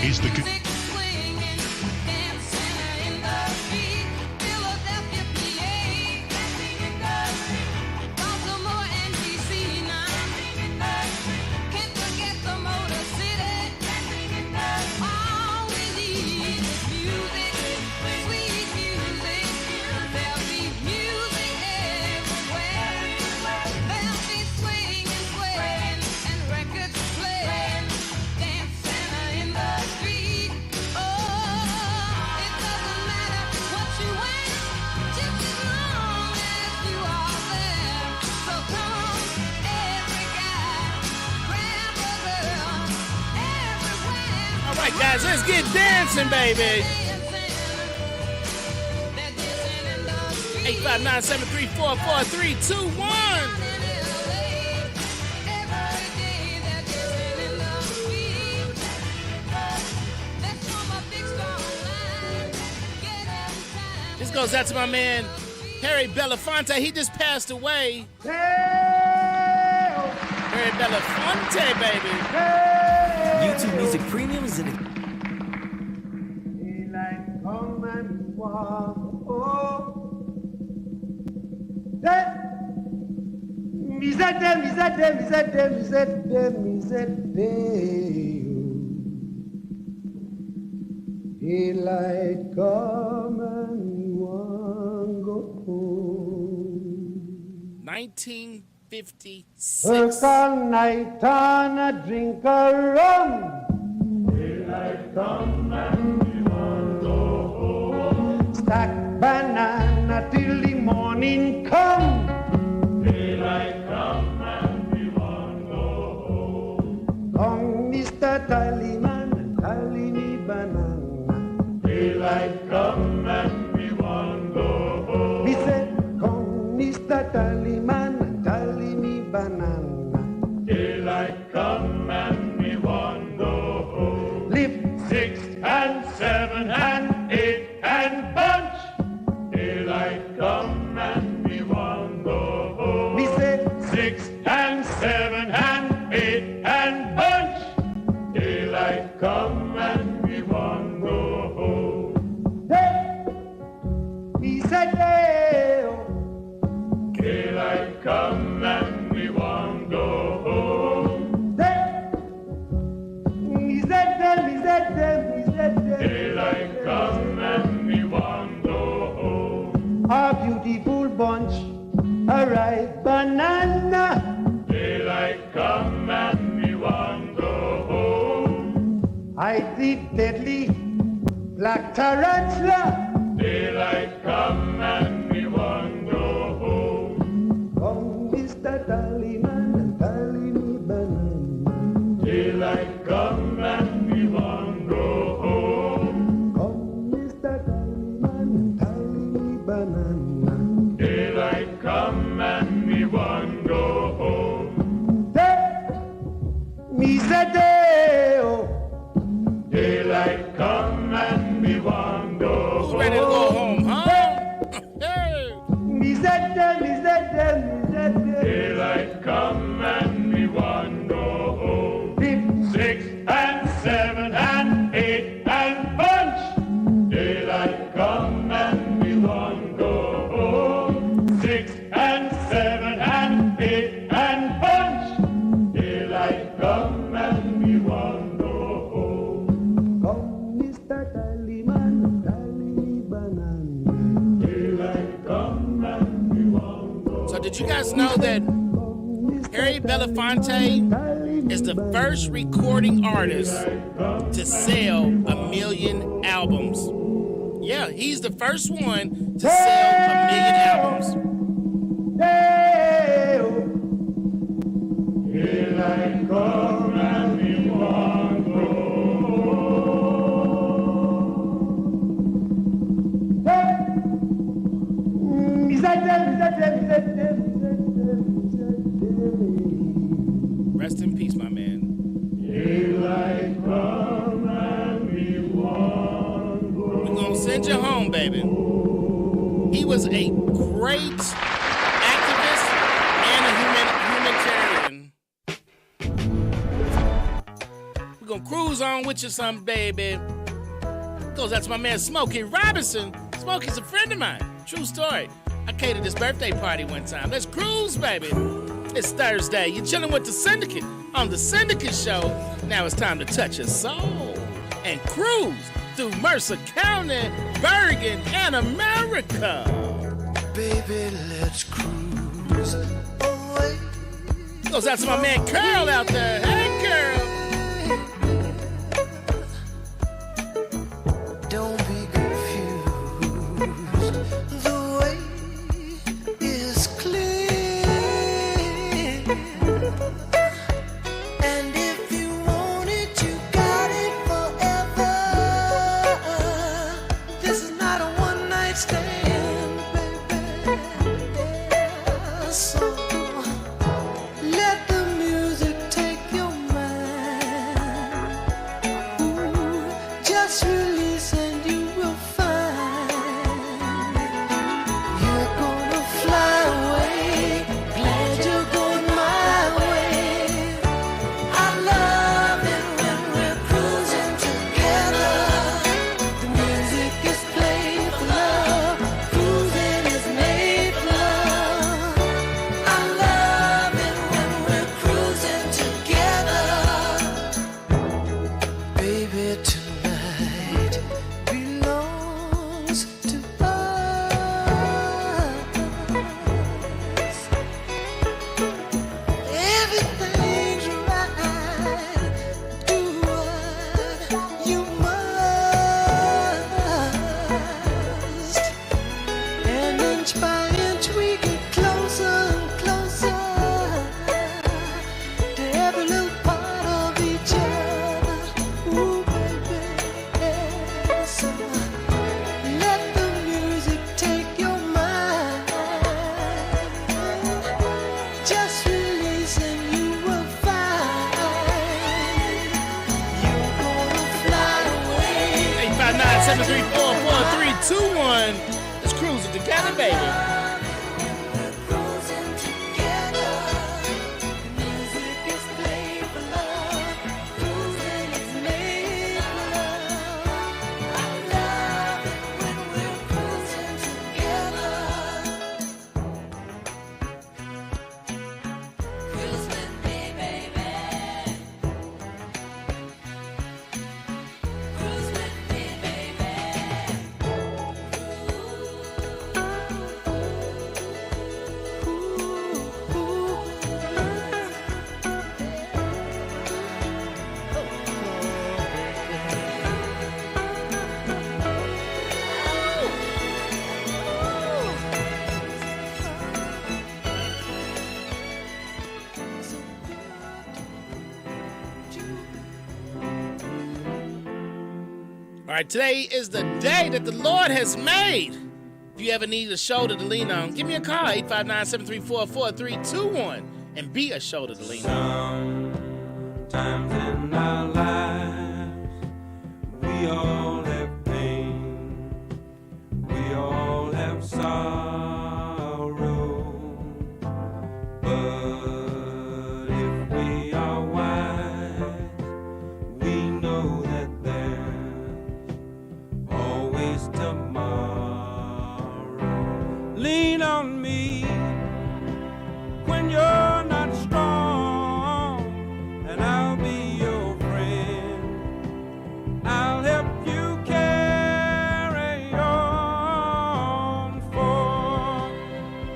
This is the... Guys, let's get dancing, baby. 859-734-4321. This goes out to my man Harry Belafonte. He just passed away. Harry Belafonte, baby. YouTube Music Premium is in it. Daylight come and one go home. 1956. Work all night on a drink of rum. Daylight come and we want go home. Stack banana till the morning come. Daylight come and we want go home. Come, Mr. Tallyman, tally me banana. Daylight come and we want go home. He said, come, Mr. Tallyman, tally me banana. Daylight come and we want go home. Lift 6 and 7 and 8 and bunch. Daylight come and we want go home. We say 6 and 7 and 8 and bunch. Daylight come and we want go home. Hey, we said hey, oh. Daylight come and we want go home. Hey, we said them, we said them, we said them. Daylight come and we want go home. A beautiful bunch, a ripe banana. Daylight come and we want go home. I see deadly black tarantula. Daylight come and we want go home. Come, Mr. Tallyman, and tally me banana. Daylight come and we want go home. Come, Mr. Tallyman, and tally me banana. Daylight come and we want go home. Me said oh. Daylight come and we want go home. Who's ready to go home, huh? Hey. Me said them, me said them, me said them. Daylight come and we want go home. 6 and 7 and 8 and bunch. Daylight come and we want go home. 6 and 7 and 8 and bunch. Daylight come and we want go home. Come, Mr. Tallyman, tally me banana. Daylight come and we want go home. So did you guys know that Harry Belafonte is the first recording artist to sell 1 million albums? Yeah, he's the first one to sell 1 million albums. Daylight come and we want go home. Is that them? Rest in peace, my man. Daylight come and we want go home. We're gonna send you home, baby. He was a great activist and a humanitarian. We're gonna cruise on with you some, baby. Goes out to my man Smokey Robinson. Smokey's a friend of mine. True story. I catered his birthday party one time. Let's cruise, baby. It's Thursday. You're chilling with the Syndicate on the Syndicate Show. Now it's time to touch your soul and cruise through Mercer County, Bergen, and America. Baby, let's cruise away. Goes out to my man Carl out there. Hey, Carl. Don't be confused. The way is clear. And if you want it, you got it forever. This is not a one-night stand, baby. So let the music take your mind. Ooh, just release and you will find you're gonna fly away. Glad you're going my way. I love it when we're cruising together. The music is played for love. Cruising is made for love. I love it when we're cruising together. Baby, tonight 597-344-4321. Let's cruise it together, baby. All right, today is the day that the Lord has made. If you ever need a shoulder to lean on, give me a call, 859-734-4321, and be a shoulder to lean on. Sometimes in our lives, we all have pain, we all have sorrow, but if we are wise, we know that there's always tomorrow. Lean on me when you're not strong, and I'll be your friend. I'll help you carry on, for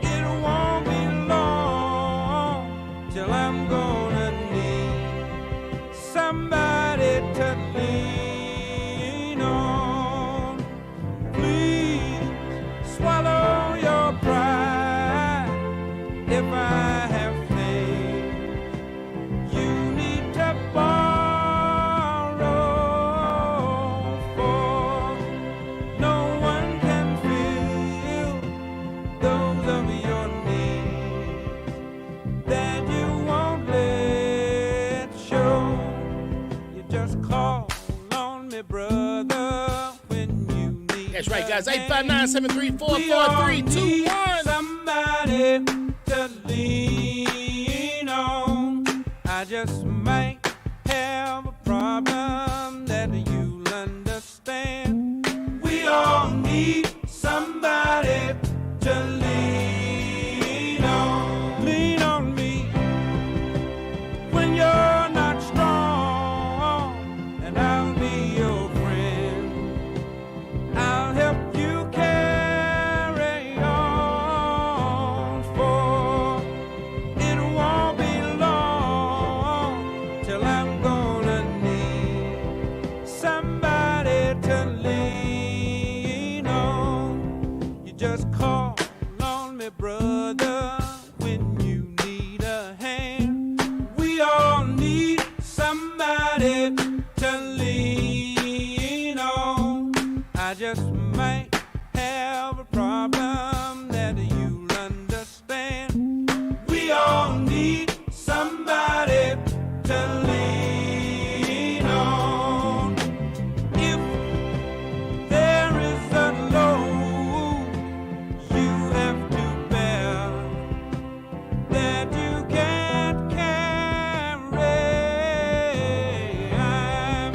it won't be long till I'm gonna need somebody to lean on. Please swallow your pride if I have faith. You need to borrow, for no one can fill those of your needs that you won't let show. You just call on me, brother, when you need. That's right, guys. a hand. 859-734-4321. Somebody to lean on. I just might have a problem that you'll understand. We all need somebody to lean on. Lean on me when you're not strong, and I'll be your friend. I'll help you carry on, for it won't be long till I'm gonna need somebody to lean on. You just call on me, brother, when you need a hand. We all need somebody to lean on. I just might have a problem that you'll understand. We all need somebody to lean on. If there is a load you have to bear that you can't carry, I'm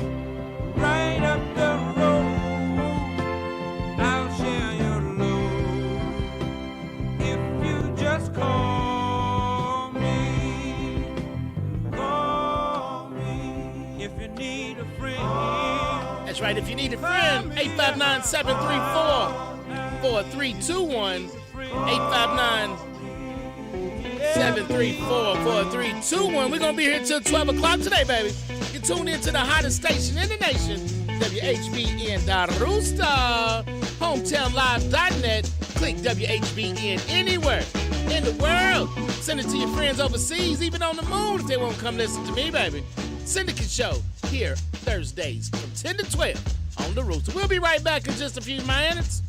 right up the road. I'll share your load if you just call me. Call me if you need a friend. That's right. If you need a friend, 859-734-4321. 859-734-4321. We're going to be here till 12 o'clock today, baby. You tune in to the hottest station in the nation, WHBN Rooster, HometownLive.net. Click WHBN anywhere in the world. Send it to your friends overseas, even on the moon, if they won't come listen to me, baby. Sindicat Show here Thursdays from 10 to 12 on the Rooster. We'll be right back in just a few minutes.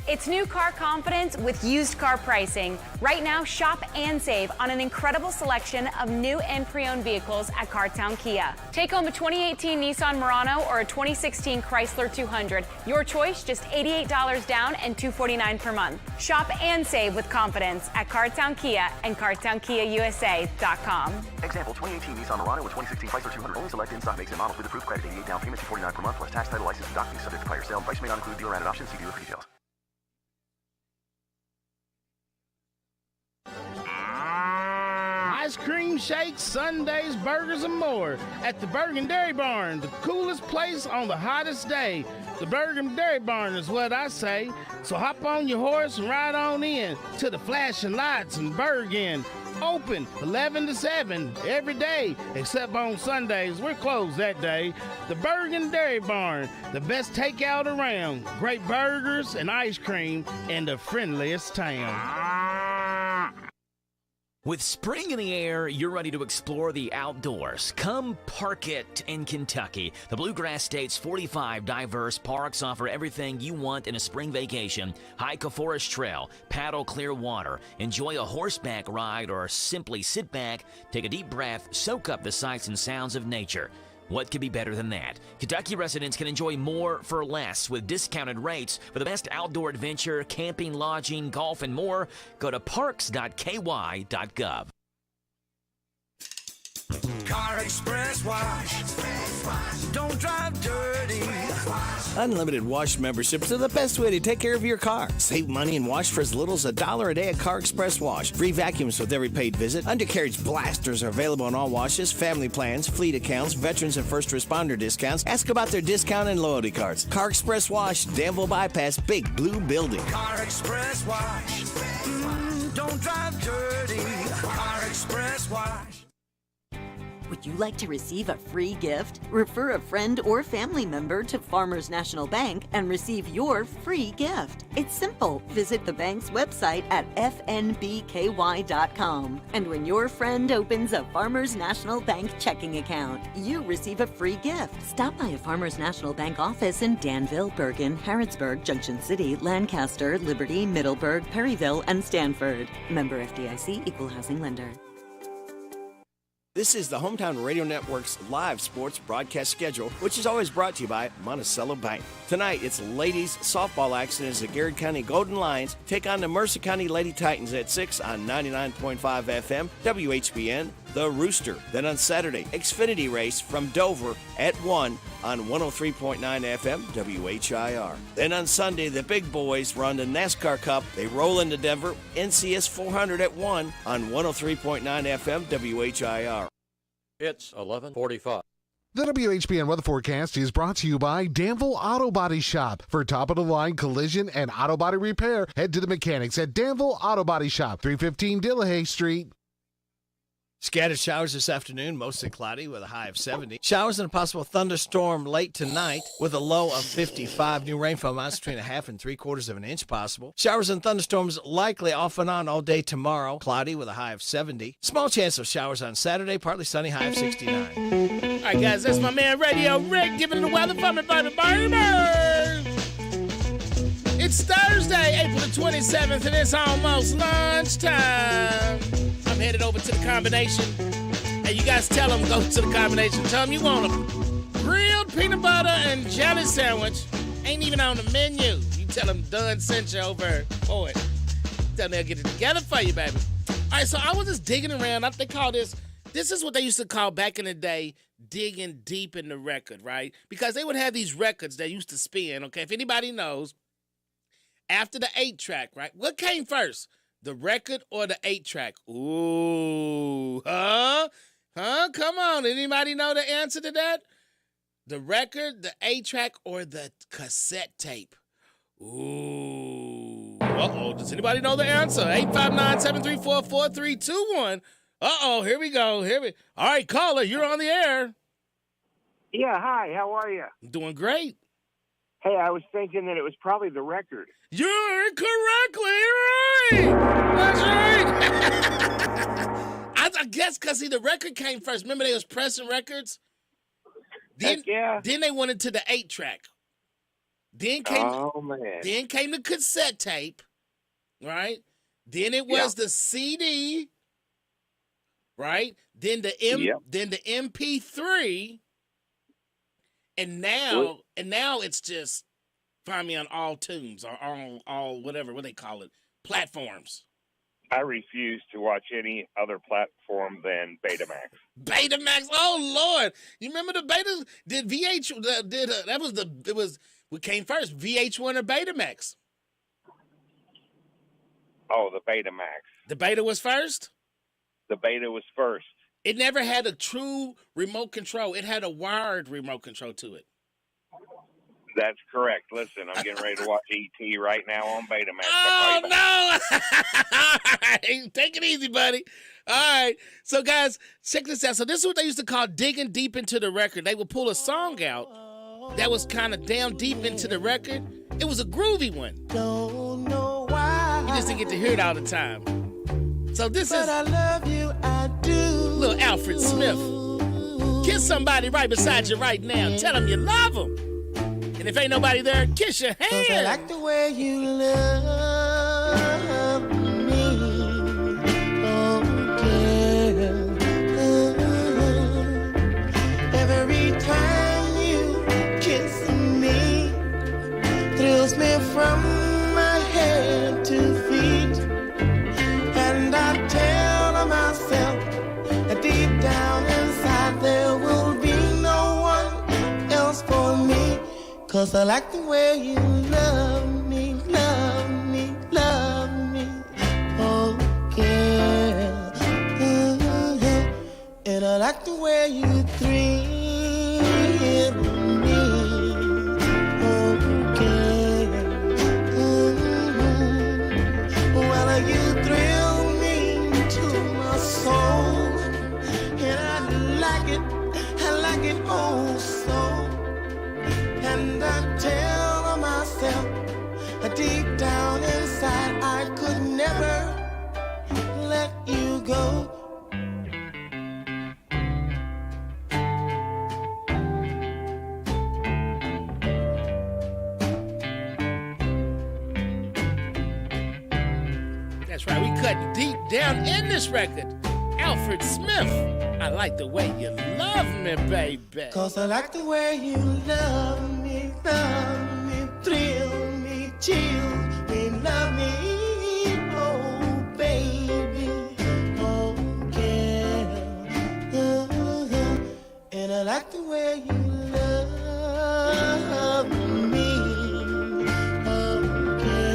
It's new car confidence with used car pricing. Right now, shop and save on an incredible selection of new and pre-owned vehicles at Cartown Kia. Take home a 2018 Nissan Murano or a 2016 Chrysler 200. Your choice, just $88 down and $249 per month. Shop and save with confidence at Cartown Kia and CartownKiaUSA.com. Example, 2018 Nissan Murano with 2016 Chrysler 200. Only select in-stock makes and models with approved credit. 88 down payment, $249 per month plus tax, title, license, and documents subject to prior sale. Price may not include dealer added options. See dealer for details. Ice cream shakes, sundaes, burgers, and more at the Bergen Dairy Barn, the coolest place on the hottest day. The Bergen Dairy Barn is what I say. So hop on your horse and ride on in to the flashing lights in Bergen. Open 11 to 7 every day, except on Sundays. We're closed that day. The Bergen Dairy Barn, the best takeout around. Great burgers and ice cream in the friendliest town. With spring in the air, you're ready to explore the outdoors. Come park it in Kentucky. The Bluegrass State's 45 diverse parks offer everything you want in a spring vacation. Hike a forest trail, paddle clear water, enjoy a horseback ride, or simply sit back, take a deep breath, soak up the sights and sounds of nature. What could be better than that? Kentucky residents can enjoy more for less with discounted rates. For the best outdoor adventure, camping, lodging, golf, and more, go to parks.ky.gov. Car Express Wash. Don't drive dirty. Unlimited wash memberships are the best way to take care of your car. Save money and wash for as little as $1 a day at Car Express Wash. Free vacuums with every paid visit. Undercarriage blasters are available on all washes, family plans, fleet accounts, veterans and first responder discounts. Ask about their discount and loyalty cards. Car Express Wash, Danville Bypass, Big Blue Building. Car Express Wash. Don't drive dirty. Car Express Wash. Would you like to receive a free gift? Refer a friend or family member to Farmers National Bank and receive your free gift. It's simple. Visit the bank's website at fnbky.com. And when your friend opens a Farmers National Bank checking account, you receive a free gift. Stop by a Farmers National Bank office in Danville, Bergen, Harrodsburg, Junction City, Lancaster, Liberty, Middleburg, Perryville, and Stanford. Member FDIC, Equal Housing Lender. This is the Hometown Radio Network's live sports broadcast schedule, which is always brought to you by Monticello Bank. Tonight, it's ladies softball action as the Garrett County Golden Lions take on the Mercer County Lady Titans at 6 on 99.5 FM, WHBN, The Rooster. Then on Saturday, Xfinity race from Dover at 1 on 103.9 FM, WHIR. Then on Sunday, the big boys run the NASCAR Cup. They roll into Denver, NCS 400 at 1 on 103.9 FM, WHIR. It's 11:45. The WHBN weather forecast is brought to you by Danville Auto Body Shop. For top-of-the-line collision and auto body repair, head to the mechanics at Danville Auto Body Shop, 315 Dillahay Street. Scattered showers this afternoon, mostly cloudy with a high of 70. Showers and a possible thunderstorm late tonight with a low of 55. New rainfall amounts between 1/2 and 3/4 of an inch possible. Showers and thunderstorms likely off and on all day tomorrow. Cloudy with a high of 70. Small chance of showers on Saturday, partly sunny, high of 69. All right, guys, that's my man Radio Rick giving the weather for me, baby. It's Thursday, April the 27th, and it's almost lunchtime. I'm headed over to the combination. Hey, you guys tell them, go to the combination. Tell them you want a grilled peanut butter and jelly sandwich. Ain't even on the menu. You tell them Dunn sent you over for it. Tell them they'll get it together for you, baby. All right, so I was just digging around. They call this is what they used to call back in the day digging deep in the record, right? Because they would have these records they used to spin, okay? If anybody knows, after the 8-track, right? What came first? The record or the 8-track? Ooh, huh? Come on. Anybody know the answer to that? The record, the 8-track, or the cassette tape? Ooh. Uh-oh. Does anybody know the answer? 859-734-4321. Uh-oh. Here we go. All right, caller, you're on the air. Yeah, hi. How are you? Doing great. Hey, I was thinking that it was probably the record. You're correctly right. That's right. I guess because, the record came first. Remember they was pressing records? Then they went into the 8-track. Then came, oh man. Then came the cassette tape, right? Then it was the CD, right? Then the then the MP3, and now it's just find me on all tunes or on all whatever what they call it platforms. I refuse to watch any other platform than Betamax. Betamax, oh Lord! You remember the Beta? Did what came first, VH1 or Betamax? Oh, the Betamax. The Beta was first? The Beta was first. It never had a true remote control. It had a wired remote control to it. That's correct. Listen, I'm getting ready to watch E.T. right now on Betamax. Oh, no! All right. Take it easy, buddy. All right. So, guys, check this out. So this is what they used to call digging deep into the record. They would pull a song out that was kind of down deep into the record. It was a groovy one. Don't know why. You just didn't get to hear it all the time. So this is I love you, I do. Little Alfred Smith. Kiss somebody right beside you right now. Tell them you love them. And if ain't nobody there, kiss your hand. 'Cause I like the way you love me. Oh, girl. Every time you kiss me, thrills me from my head to feet. And I tell myself that deep down inside there will be no one else for me. 'Cause I like the way you love me, love me, love me. Oh, girl. And I like the way you thrill me. Oh, girl. Well, you thrill me to my soul. And I like it oh so. And I tell myself deep down inside I could never let you go. That's right, we cutting deep down in this record. Alfred Smith, I like the way you love me, baby. 'Cause I like the way you love me, thrill me, chill me, love me, oh baby, oh girl. And I like the way you love me, oh girl.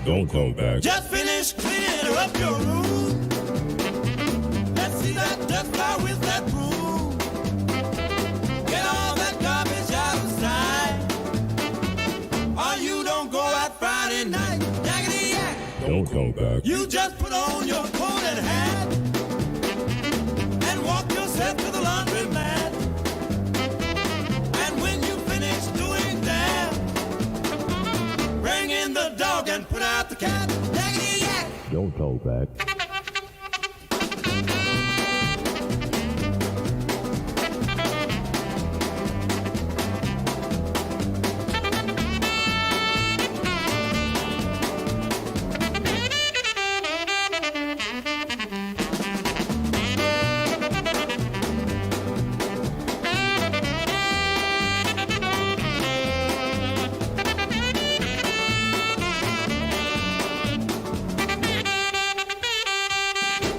Don't come back. Just finish cleaning up your room. Let's see that dust fly with that broom. Get all that garbage out of sight. Or you don't go out Friday night. Yakety yak. Don't come back. You just put on your coat and hat and walk yourself to the laundromat. And when you finish doing that, bring in the dog and put out the cat. Yakety yak. Don't come back.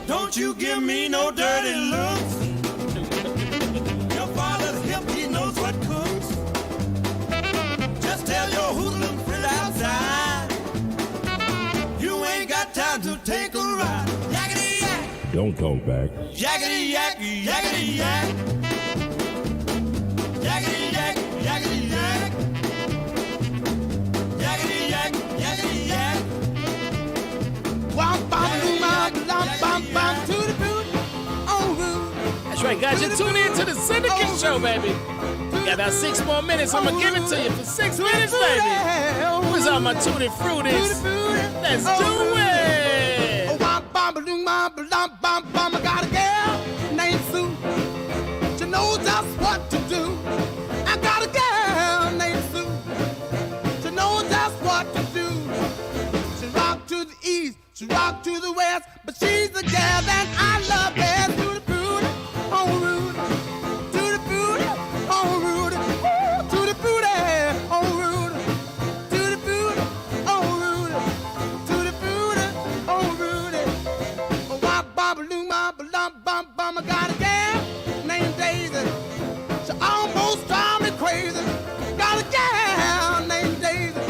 Don't you give me no dirty looks. Your father's hip, he knows what cooks. Just tell your hoodlum friend outside, you ain't got time to take a ride. Yakety yak. Don't come back. Yakety yak, yakety yak. Yakety yak, yakety yak. Yakety yak, yakety yak. Womp bom boom bom bom bom to the boot. Oh, That's right, guys. You're tuning into the Sindicat Show, baby. We got about 6 more minutes. I'm going to give it to you for 6 minutes, baby. Where's all my tutti fruities? Let's do it. Womp bom boom bom bom bom bom. I got a girl named Sue. She knows just what to do. I got a girl named Sue. She knows just what to do. She rock to the east. She rock to the west, but she's the gal that I love best. To the booty, oh Rudy. To the booty, oh Rudy. Ooh, to the booty, oh Rudy. To the booty, oh Rudy. To the booty, oh Rudy. Oh, wop, bop, loom, bop, lump, bum, bum. I got a gal named Daisy. She almost drives me crazy. Got a gal named Daisy.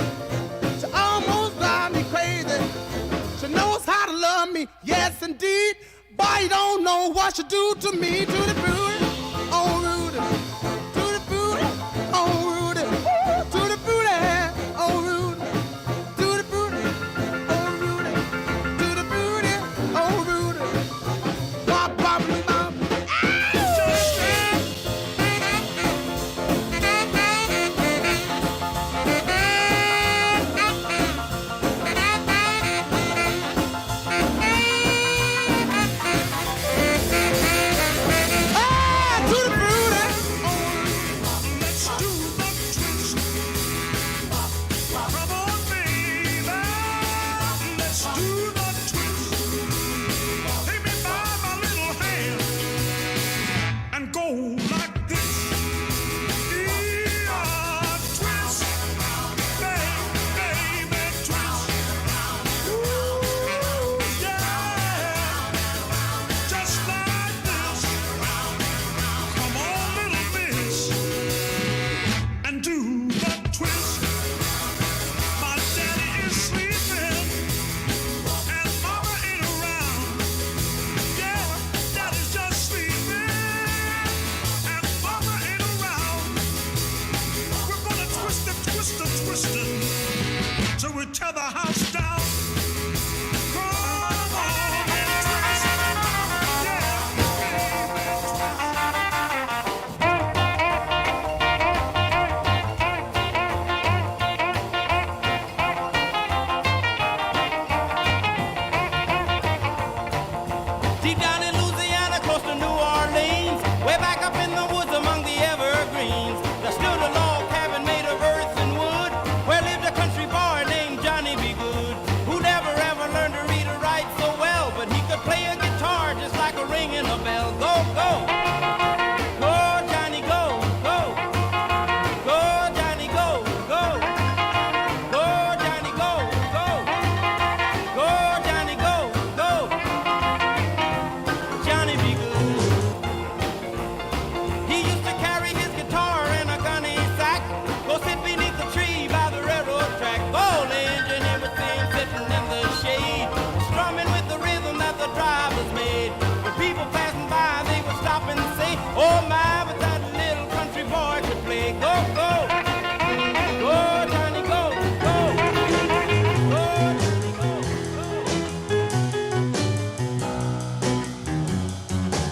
She almost drives me crazy. She knows how to love me, yes indeed. Boy, you don't know what she do to me. To the booty, oh Rudy. To the booty, oh Rudy. Ooh, to the booty, oh Rudy. To the booty, oh Rudy. To the booty, oh Rudy. Wop, wop, wop. Oh!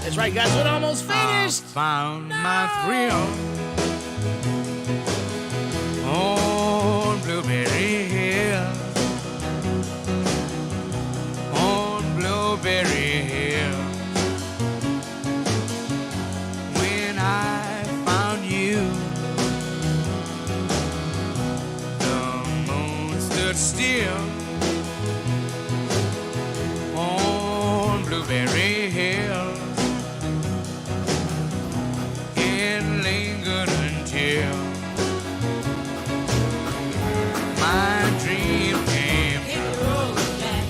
That's right, guys. We're almost finished. Found my thrill on Blueberry Hill. On Blueberry Hill. When I found you, the moon stood still on Blueberry Hill. It lingered until my dream came. Hit the road, Jack.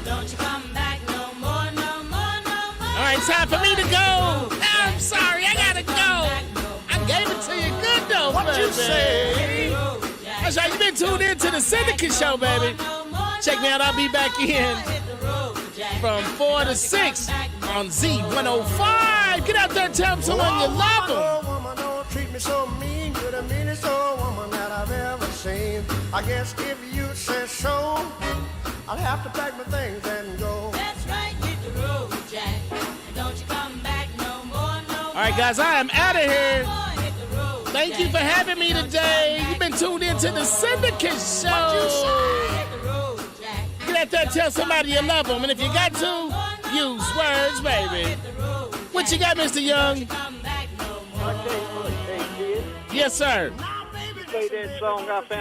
Don't you come back no more, no more, no more. All right, time for me to go. I'm sorry, I gotta go. I gave it to you good though, what you say? That's right, you've been tuned in to the Syndicate Show, baby. Check me out, I'll be back in from 4 to 6 on Z105. Get out there and tell someone you love them. Oh, woman, don't treat me so mean. You're the meanest old woman that I've ever seen. I guess if you say so, I'll have to pack my things and go. That's right, hit the road, Jack. And don't you come back no more, no more. All right, guys, I am out of here. Hit the road, Thank you for having me today. You've been tuned in to the Syndicate Show. Get out there and tell somebody you love them. And if you got to, use words, baby. What you got, Mr. Young? I tell you what, hey, kid. Yes, sir. Play that song I found.